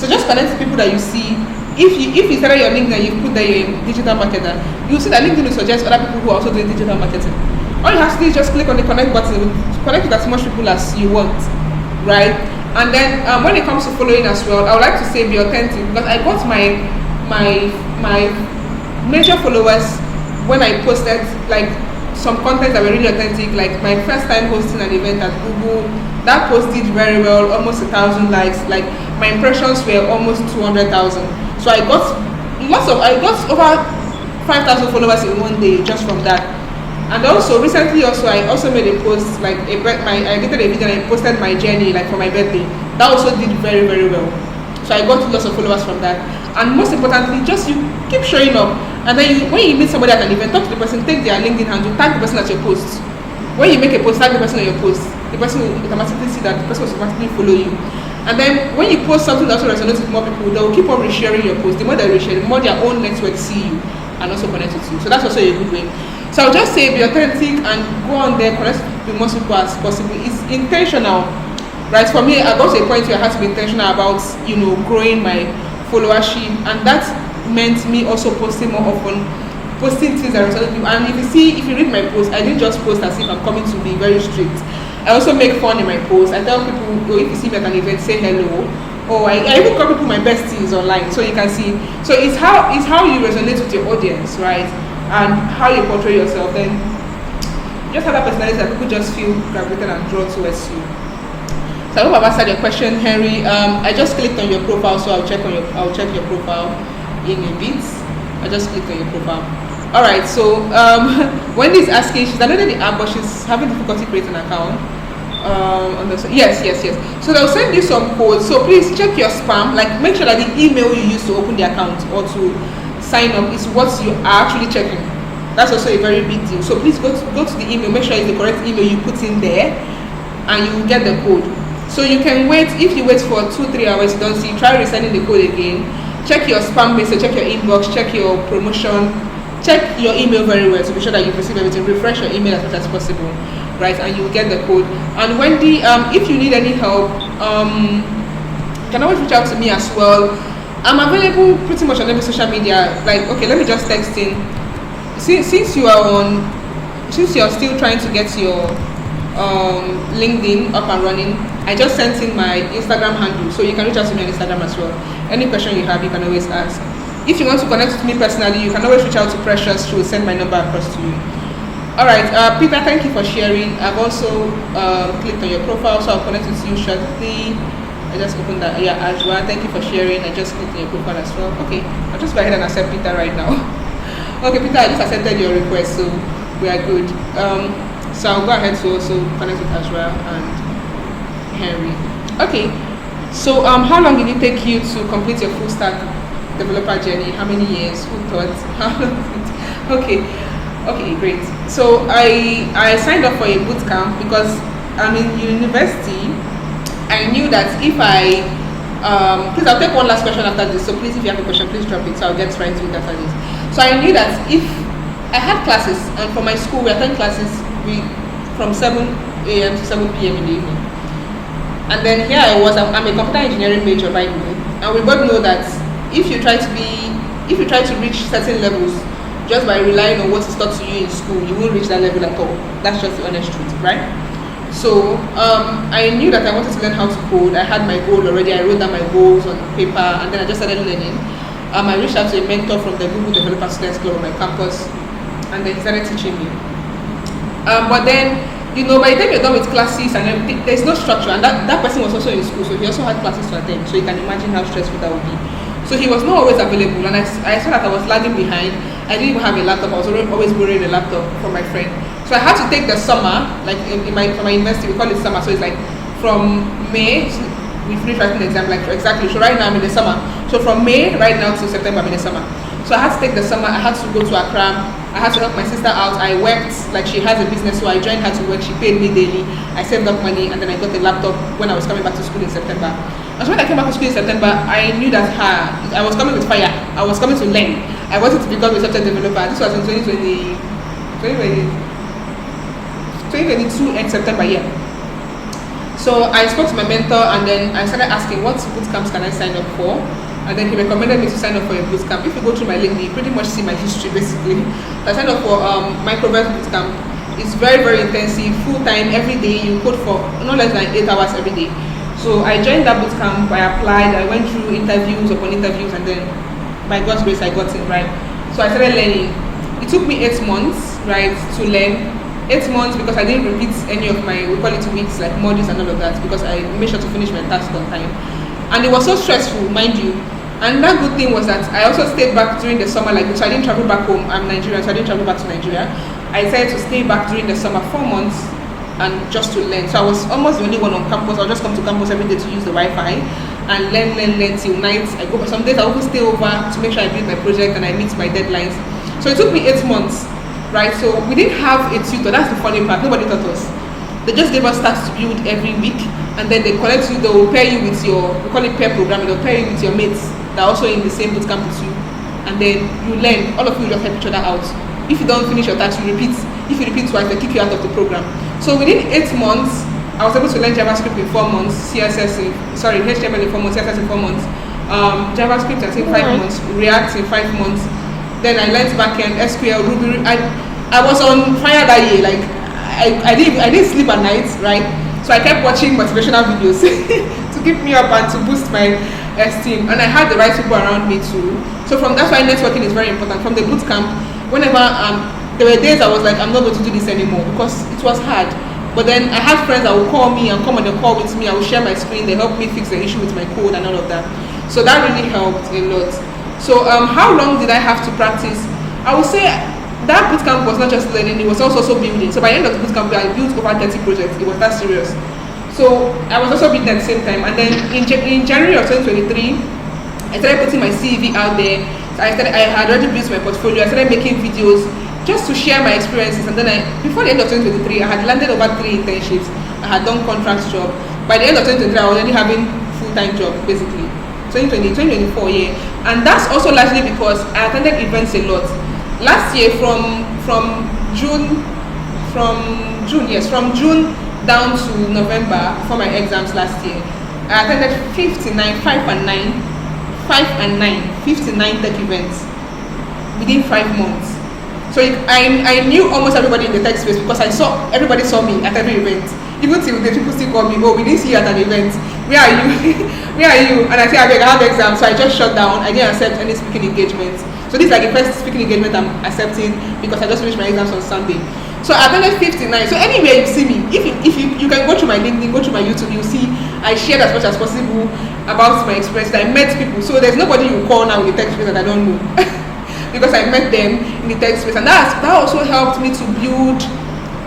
So just connect to people that you see. If you started your LinkedIn and you put that you're a digital marketer, you'll see that LinkedIn will suggest other people who are also doing digital marketing. All you have to do is just click on the connect button, connect with as much people as you want, right? And then when it comes to following as well, I would like to say be authentic, because I got my major followers when I posted like some content that were really authentic. Like my first time hosting an event at Google, that post did very well, almost 1,000 likes. Like my impressions were almost 200,000. So I got over 5,000 followers in one day just from that. And also recently, I also made a post like I edited a video and I posted my journey like for my birthday. That also did very, very well. So I got lots of followers from that. And most importantly, just you keep showing up. And then when you meet somebody at an event, talk to the person, take their LinkedIn handle, tag the person at your post. When you make a post, tag the person on your post. The person will automatically see that, the person will automatically follow you. And then when you post something that also resonates with more people, they will keep on resharing your post. The more they reshare, the more their own network see you and also connect with you. So that's also a good way. So I'll just say be authentic and go on there, connect with most people as possible. It's intentional, right? For me, I got to a point where I had to be intentional about, growing my followership, and that meant me also posting more often, posting things that resonate with people. And if you read my post, I didn't just post as if I'm coming to be very strict. I also make fun in my post. I tell people, if you see me at an event, say hello. Or I even call people my besties online, so you can see. So it's how you resonate with your audience, right? And how you portray yourself. Then just have a personality that people just feel gravitated and drawn towards you. So I hope I've answered your question, Henry. I just clicked on your profile, so I'll check your profile in a bit. I just clicked on your profile. All right. So Wendy is asking, she's downloaded the app, but she's having difficulty creating an account. Yes. So they'll send you some codes. So please check your spam. Like make sure that the email you use to open the account or to sign up is what you are actually checking. That's also a very big deal. So please go to the email. Make sure it's the correct email you put in there, and you will get the code. So you can wait. If you wait for 2-3 hours, you don't see, try resending the code again. Check your spam message, check your inbox, check your promotion, check your email very well to be sure that you've received everything. Refresh your email as much as possible, right? And you will get the code. And Wendy, if you need any help, you can always reach out to me as well. I'm available pretty much on every social media. Like, okay, let me just text in. Since you're still trying to get your LinkedIn up and running, I just sent in my Instagram handle, so you can reach out to me on Instagram as well. Any question you have, you can always ask. If you want to connect with me personally, you can always reach out to Precious. She will send my number across to you. All right, Peter, thank you for sharing. I've also clicked on your profile, so I'll connect with you shortly. I just opened that. Yeah, Ajwa, thank you for sharing. I just clicked on your profile as well. Okay, I'll just go ahead and accept Peter right now. Okay, Peter, I just accepted your request, so we are good. So I'll go ahead to also connect with Ajwa and Henry. Okay, so how long did it take you to complete your full stack developer journey? How many years? Who thought? Okay, great. So I signed up for a boot camp because I'm in university. I knew that if I please, I'll take one last question after this. So please, if you have a question, please drop it. So I'll get right to it after this. So I knew that if I had classes, and for my school we attend classes from 7 a.m. to 7 p.m. in the evening. And then here I was. I'm a computer engineering major, by the way, and we both know that if you try to reach certain levels just by relying on what is taught to you in school, you won't reach that level at all. That's just the honest truth, right? So I knew that I wanted to learn how to code. I had my goal already. I wrote down my goals on paper, and then I just started learning. I reached out to a mentor from the Google Developer Students Club on my campus, and then he started teaching me. But then, by the time you're done with classes and everything, there's no structure, and that person was also in school, so he also had classes to attend, so you can imagine how stressful that would be. So he was not always available, and I saw that I was lagging behind. I didn't even have a laptop. I was always borrowing a laptop from my friend. So I had to take the summer, like for my university, we call it summer, so it's like from May, we finished writing the exam, like exactly. So right now I'm in the summer. So from May right now till September I'm in the summer. So I had to take the summer. I had to go to Accra. I had to help my sister out. I worked, like she has a business, so I joined her to work. She paid me daily. I saved up money, and then I got a laptop when I was coming back to school in September. And so when I came back to school in September, I knew that I was coming with fire. I was coming to learn. I wanted to become a software developer. This was in 2022 end September, yeah. So I spoke to my mentor, and then I started asking what boot camps can I sign up for, and then he recommended me to sign up for a boot camp. If you go through my LinkedIn, you pretty much see my history basically. So I signed up for microverse boot camp. It's very, very intensive, full time, every day. You code for no less than 8 hours every day. So I joined that boot camp. I applied. I went through interviews upon interviews, and then by God's grace I got in, right. So I started learning. It took me 8 months, right, to learn. 8 months because I didn't repeat any of my, we call it weeks, like modules and all of that, because I made sure to finish my task on time. And it was so stressful, mind you. And that good thing was that I also stayed back during the summer, like, so I didn't travel back home. I'm Nigerian, so I didn't travel back to Nigeria. I decided to stay back during the summer 4 months and just to learn. So I was almost the only one on campus. I'll just come to campus every day to use the Wi-Fi and learn till night. I go, some days I will stay over to make sure I build my project and I meet my deadlines. So it took me 8 months. Right, so we didn't have a tutor. That's the funny part. Nobody taught us. They just gave us tasks to build every week, and then they connect you. They will pair you with your, we call it pair programming. They'll pair you with your mates that are also in the same boot camp with you, and then you learn. All of you just help each other out. If you don't finish your task, you repeat. If you repeat twice, they kick you out of the program. So within 8 months, I was able to learn JavaScript in 4 months, HTML in 4 months, CSS in 4 months, JavaScript I think 5 months, React in 5 months. Then I learned backend, SQL, Ruby. I was on fire that year. Like I didn't sleep at night, right? So I kept watching motivational videos to keep me up and to boost my esteem. And I had the right people around me too. So that's why networking is very important. From the boot camp, whenever there were days I was like, I'm not going to do this anymore because it was hard. But then I had friends that would call me and come on the call with me. I would share my screen. They helped me fix the issue with my code and all of that. So that really helped a lot. So how long did I have to practice? I would say that bootcamp was not just learning, it was also building. So by the end of the bootcamp, I built over 30 projects. It was that serious. So I was also building at the same time. And then in January of 2023, I started putting my CV out there. So I had already built my portfolio. I started making videos just to share my experiences. And then before the end of 2023, I had landed over 3 internships. I had done contract job. By the end of 2023, I was already having full-time job, basically. 2024, yeah. And that's also largely because I attended events a lot. Last year, from June down to November for my exams last year, I attended 59 tech events within 5 months. So I knew almost everybody in the tech space because everybody saw me at every event. Even till the people still call me, oh, we didn't see you at an event. Where are you? Where are you? And I say, I have exams. So I just shut down. I didn't accept any speaking engagements. So this is like the first speaking engagement I'm accepting because I just finished my exams on Sunday. So I attended 59. So anywhere you see me, if you can go through my LinkedIn, go through my YouTube, you'll see I shared as much as possible about my experience. I met people. So there's nobody you call now in the tech space that I don't know. Because I met them in the tech space. And that also helped me to build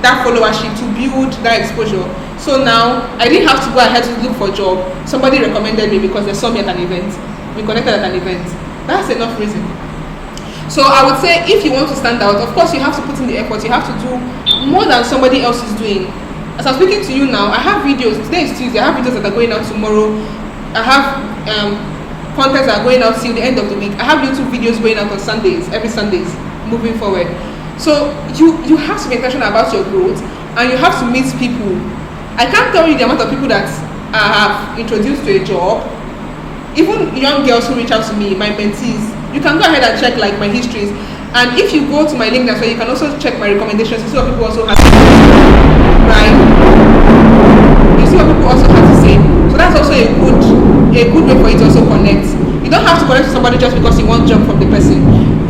that followership, to build that exposure. So now I didn't have to go ahead to look for a job. Somebody recommended me because they saw me at an event. We connected at an event. That's enough reason. So I would say if you want to stand out, of course you have to put in the effort. You have to do more than somebody else is doing. As I'm speaking to you now, I have videos. Today is Tuesday. I have videos that are going out tomorrow. I have contents that are going out till the end of the week. I have YouTube videos going out on Sundays, every Sundays, moving forward. So you have to be intentional about your growth, and you have to meet people. I can't tell you the amount of people that I have introduced to a job. Even young girls who reach out to me, my mentees. You can go ahead and check like my histories, and if you go to my LinkedIn, so you can also check my recommendations. You see what people also have to say, right? You see what people also have to say. So that's also a good way for you to also connect. You don't have to connect to somebody just because you want job from the person.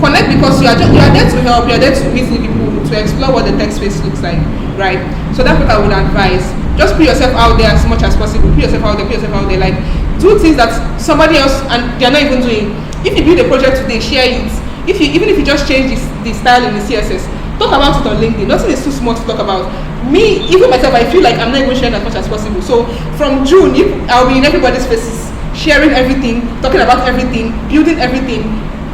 Connect because you are there to help, you are there to meet new people, to explore what the tech space looks like, right? So that's what I would advise. Just put yourself out there as much as possible. Put yourself out there, put yourself out there. Like, do things that somebody else and they're not even doing. If you build a project today, share it. Even if you just change the style in the CSS, talk about it on LinkedIn. Nothing is too small to talk about. Me, even myself, I feel like I'm not even sharing as much as possible. So from June, I'll be in everybody's faces, sharing everything, talking about everything, building everything,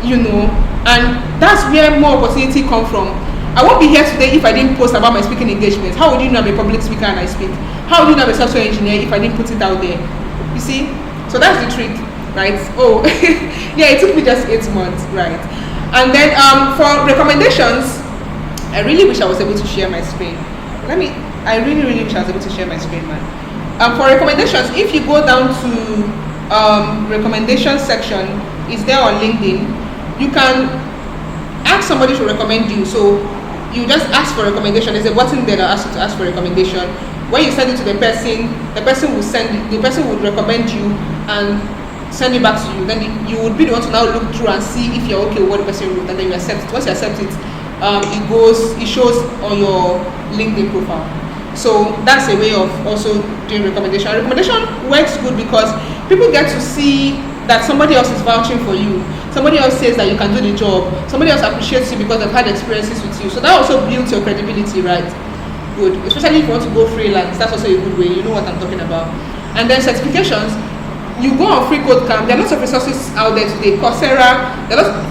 and that's where more opportunity come from. I won't be here today if I didn't post about my speaking engagements. How would you know I'm a public speaker and I speak? How would you know I'm a software engineer if I didn't put it out there? You see? So that's the trick, right? Oh, yeah, it took me just 8 months, right? And then for recommendations, I really wish I was able to share my screen. I really, really wish I was able to share my screen, man. For recommendations, if you go down to recommendation section, it's there on LinkedIn. You can ask somebody to recommend you. So you just ask for recommendation. There's a button there that asks you to ask for recommendation. When you send it to the person will recommend you and send it back to you. Then you would be the one to now look through and see if you're okay with what the person wrote, and then you accept it. Once you accept it, it shows on your LinkedIn profile. So that's a way of also doing recommendation. Recommendation works good because people get to see that somebody else is vouching for you. Somebody else says that you can do the job. Somebody else appreciates you because they've had experiences with you. So that also builds your credibility, right? Good. Especially if you want to go freelance, that's also a good way. You know what I'm talking about. And then certifications, you go on free code camp. There are lots of resources out there today. Coursera.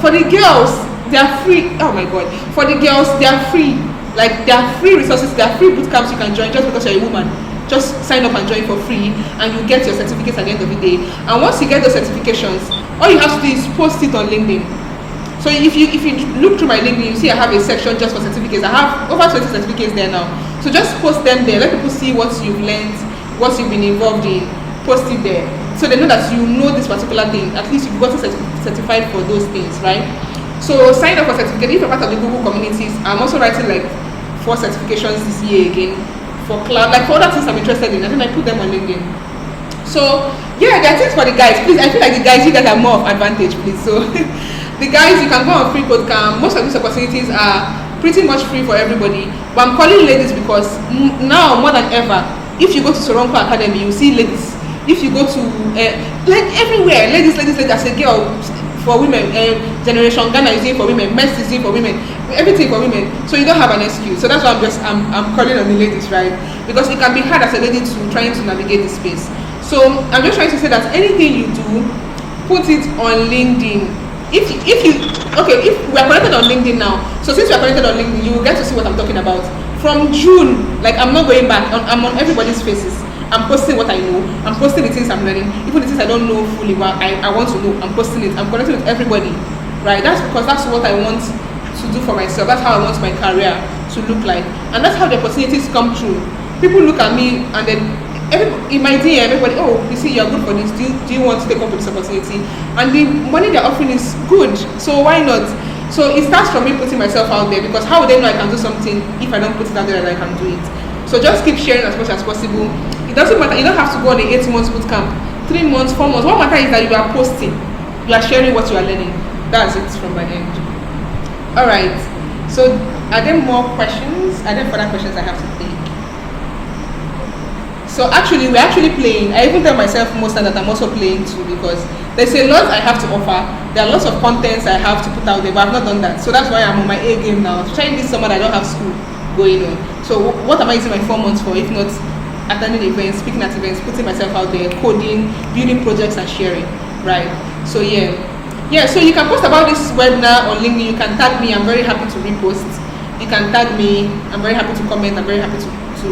For the girls, they are free. Oh my god. For the girls, they are free. Like, there are free resources, there are free boot camps you can join just because you're a woman. Just sign up and join for free, and you get your certificates at the end of the day. And once you get those certifications, all you have to do is post it on LinkedIn. So if you look through my LinkedIn, you see I have a section just for certificates. I have over 20 certificates there now. So just post them there. Let people see what you've learned, what you've been involved in. Post it there, so they know that you know this particular thing. At least you've gotten certified for those things, right? So sign up for certificate. If you're part of the Google communities, I'm also writing like 4 certifications this year again for cloud, like for other things I'm interested in. I think I put them on LinkedIn. So yeah, there are things for the guys. Please, I feel like you guys are more of advantage, please. So the guys, you can go on free code camp. Most of these opportunities are pretty much free for everybody. But I'm calling ladies because now more than ever, if you go to Soronko Academy, you see ladies. If you go to like everywhere, ladies. I say, girl, for women, Generation Ghana is doing for women, Mess is doing for women, everything for women. So you don't have an excuse. So that's why I'm calling on the ladies, right? Because it can be hard as a lady to trying to navigate this space. So I'm just trying to say that anything you do, put it on LinkedIn. If we are connected on LinkedIn now, so since we are connected on LinkedIn, you will get to see what I'm talking about. From June, like, I'm not going back. I'm on everybody's faces. I'm posting what I know. I'm posting the things I'm learning. Even the things I don't know fully, but I want to know. I'm posting it. I'm connecting with everybody, right? That's because that's what I want to do for myself. That's how I want my career to look like. And that's how the opportunities come true. People look at me and then in my DM, everybody, oh, you see, you're good for this. Do you want to take up this opportunity? And the money they're offering is good. So why not? So it starts from me putting myself out there, because how would they know I can do something if I don't put it out there that I can do it? So just keep sharing as much as possible. It doesn't matter. You don't have to go on the 8 months boot camp, 3 months, 4 months. What matters is that you are posting, you are sharing what you are learning. That's it from my end. All right. So are there more questions? Are there further questions I have to take? So actually, we're actually playing. I even tell myself most times that I'm also playing too, because there's a lot I have to offer. There are lots of contents I have to put out there, but I've not done that. So that's why I'm on my A game now. Trying this summer, I don't have school going on. So what am I using my 4 months for if not attending events, speaking at events, putting myself out there, coding, building projects and sharing, right? So yeah, so you can post about this webinar on LinkedIn. You can tag me. I'm very happy to repost. You can tag me. I'm very happy to comment. I'm very happy to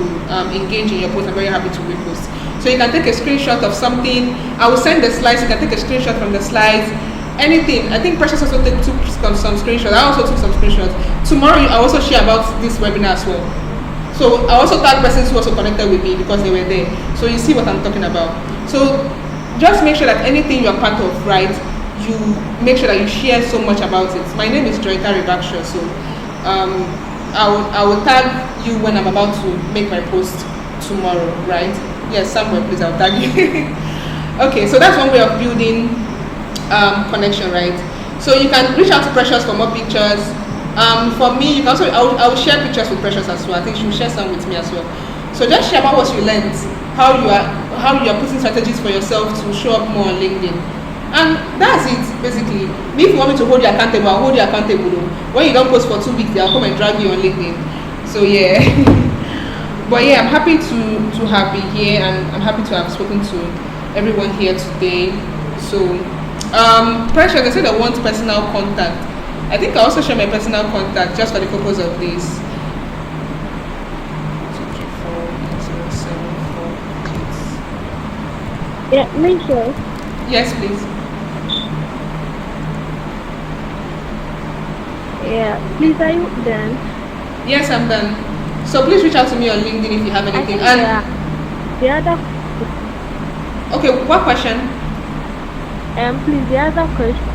engage in your post. I'm very happy to repost. So you can take a screenshot of something. I will send the slides. You can take a screenshot from the slides. Anything. I think Precious also took some screenshots. I also took some screenshots. Tomorrow I also share about this webinar as well. So I also tag persons who also connected with me because they were there. So you see what I'm talking about. So just make sure that anything you're part of, right, you make sure that you share so much about it. My name is Joyta Ribaksha. So I will tag you when I'm about to make my post tomorrow, right? Yes, somewhere please, I'll tag you. Okay, so that's one way of building connection, right? So you can reach out to Precious for more pictures. For me, you can also I will share pictures with Precious as well. I think she will share some with me as well. So just share about what you learned, how you are putting strategies for yourself to show up more on LinkedIn. And that's it basically. Me, if you want me to hold you accountable, I'll hold you accountable though. When you don't post for 2 weeks, I'll come and drag you on LinkedIn. So yeah. But yeah, I'm happy to have been here, and I'm happy to have spoken to everyone here today. So Precious, they said I want personal contact. I think I also share my personal contact just for the purpose of this. 234 Yeah, make sure. Yes, please. Yeah, please, are you done? Yes, I'm done. So please reach out to me on LinkedIn if you have I anything. think And the other okay, what question? please, the other question.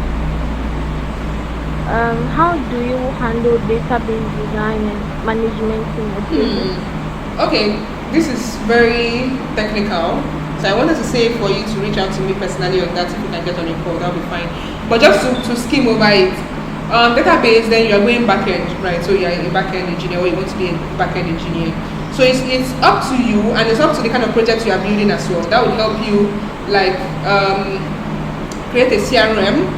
How do you handle database design and management in your business? Okay, this is very technical. So I wanted to say for you to reach out to me personally on that. If you can get on a call, that'll be fine. But just to skim over it, database, then you're going back end, right? So you're a back end engineer, or you want to be a back end engineer. So it's up to you, and it's up to the kind of project you are building as well. That would help you like create a CRM.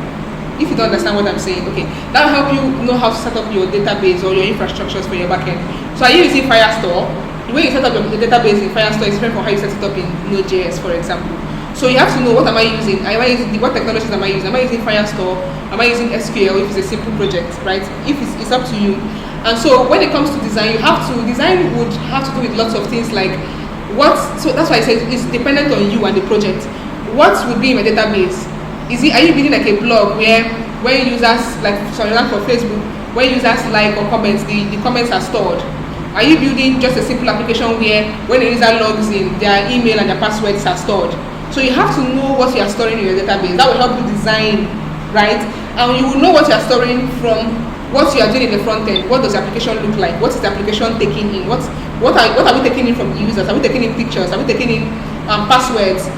If you don't understand what I'm saying, okay, that will help you know how to set up your database or your infrastructures for your backend. So are you using Firestore? The way you set up your database in Firestore is different from how you set it up in Node.js, for example. So you have to know, what am I using? What technologies am I using? Am I using Firestore? Am I using SQL if it's a simple project, right? If it's up to you. And so when it comes to design, design would have to do with lots of things like so that's why I said it's dependent on you and the project. What would be in a database? Are you building like a blog where users, like for example for Facebook, where users like or comments, the comments are stored? Are you building just a simple application where when a user logs in, their email and their passwords are stored? So you have to know what you are storing in your database. That will help you design, right? And you will know what you are storing from what you are doing in the front end. What does the application look like? What is the application taking in? What are we taking in from the users? Are we taking in pictures? Are we taking in passwords?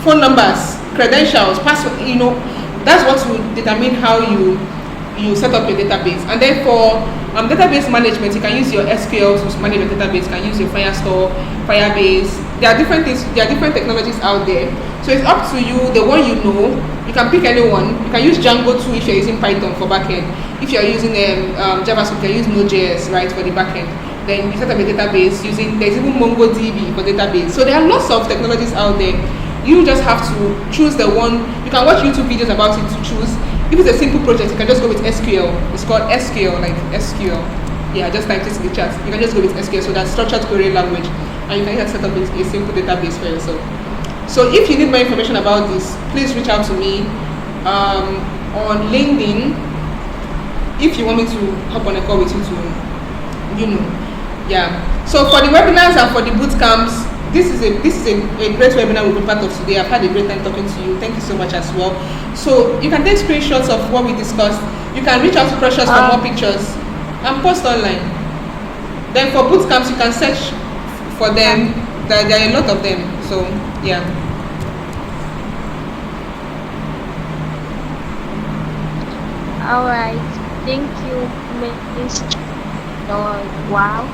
Phone numbers, credentials, password, that's what will determine how you set up your database. And then for database management, you can use your SQL to manage your database. You can use your Firestore, Firebase. There are different things, there are different technologies out there. So it's up to you, the one you know. You can pick anyone. You can use Django too if you're using Python for backend. If you're using JavaScript, you can use Node.js, right, for the backend. Then you set up a database there's even MongoDB for database. So there are lots of technologies out there. You just have to choose the one. You can watch YouTube videos about it to choose. If it's a simple project, you can just go with SQL. It's called SQL, like SQL. Yeah, just type this in the chat. You can just go with SQL, so that's structured query language, and you can just set up a simple database for yourself. So if you need more information about this, please reach out to me on LinkedIn. If you want me to hop on a call with you to, yeah. So for the webinars and for the boot camps, this is a great webinar we've been part of today. I've had a great time talking to you. Thank you so much as well. So you can take screenshots of what we discussed. You can reach out to Precious for more pictures and post online. Then for boot camps, you can search for them. There are a lot of them. So yeah. All right. Thank you, Miss. Wow.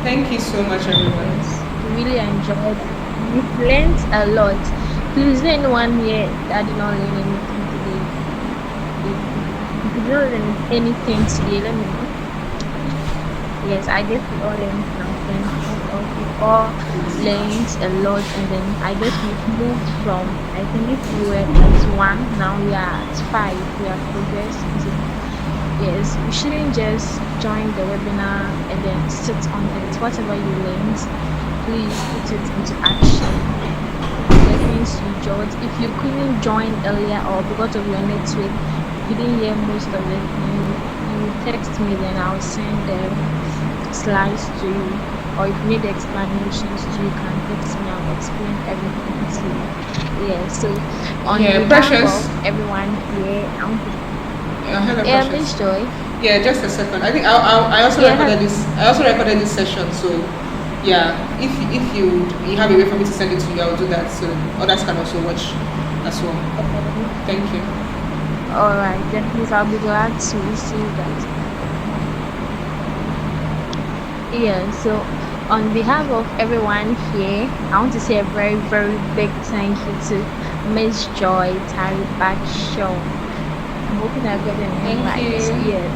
Thank you so much, everyone. Really enjoyed it. We've learned a lot. Please, is there anyone here that did not learn anything today? If you did not learn anything today, let me know. Yes, I guess we all learned something. We all learned a lot, and then I guess we've moved from, I think if we were at 1, now we are at 5. We have progressed. Yes, you shouldn't just join the webinar and then sit on it. Whatever you learned, please put it into action. The things you jot. If you couldn't join earlier or because of your network, you didn't hear most of it, you text me, then I'll send the slides to you. Or if you need explanations, you can text me. I'll explain everything to you. Yeah. So on behalf of everyone here, I want to Miss Joy. Yeah, just a second. I think I also recorded this. I also recorded this session, so Yeah, if you have a way for me to send it to you, I'll do that so others can also watch as well. Thank you. All right, then please, I'll be glad to receive that. Yeah, so on behalf of everyone here, I want to say a very, very big thank you to Miss Joy Tari Show. I'm hoping I got the name Thank right. you. Yes.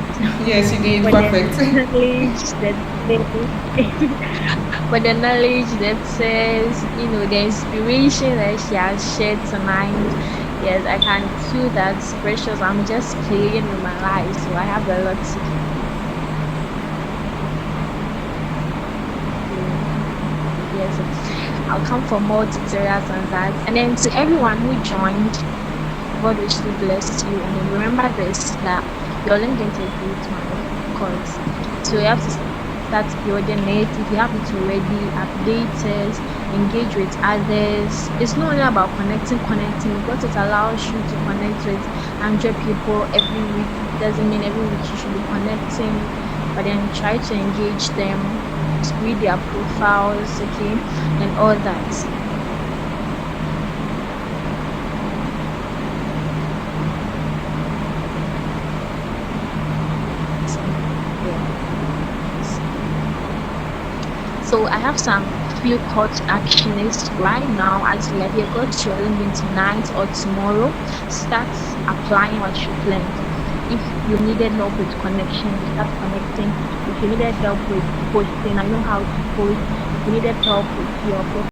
Yes, you did For the perfect. knowledge that for the knowledge that says, the inspiration that she has shared tonight. Yes, I can feel that precious. I'm just playing with my life, so I have a lot to do. Yes, I'll come for more tutorials on that. And then to everyone who joined, God richly bless you. And then remember this, that your LinkedIn is a great one, of course. So you have to start building it. If you have it already, update it, engage with others. It's not only about connecting, because it allows you to connect with 100 people every week. Doesn't mean every week you should be connecting, but then try to engage them, read their profiles, okay, and all that. Yeah. So I have some few call to actions right now as we are here. Go to your LinkedIn tonight or tomorrow. Start applying what you've learned. If you needed help with connection, start connecting. If you needed help with posting, I know how to post. If you needed help with your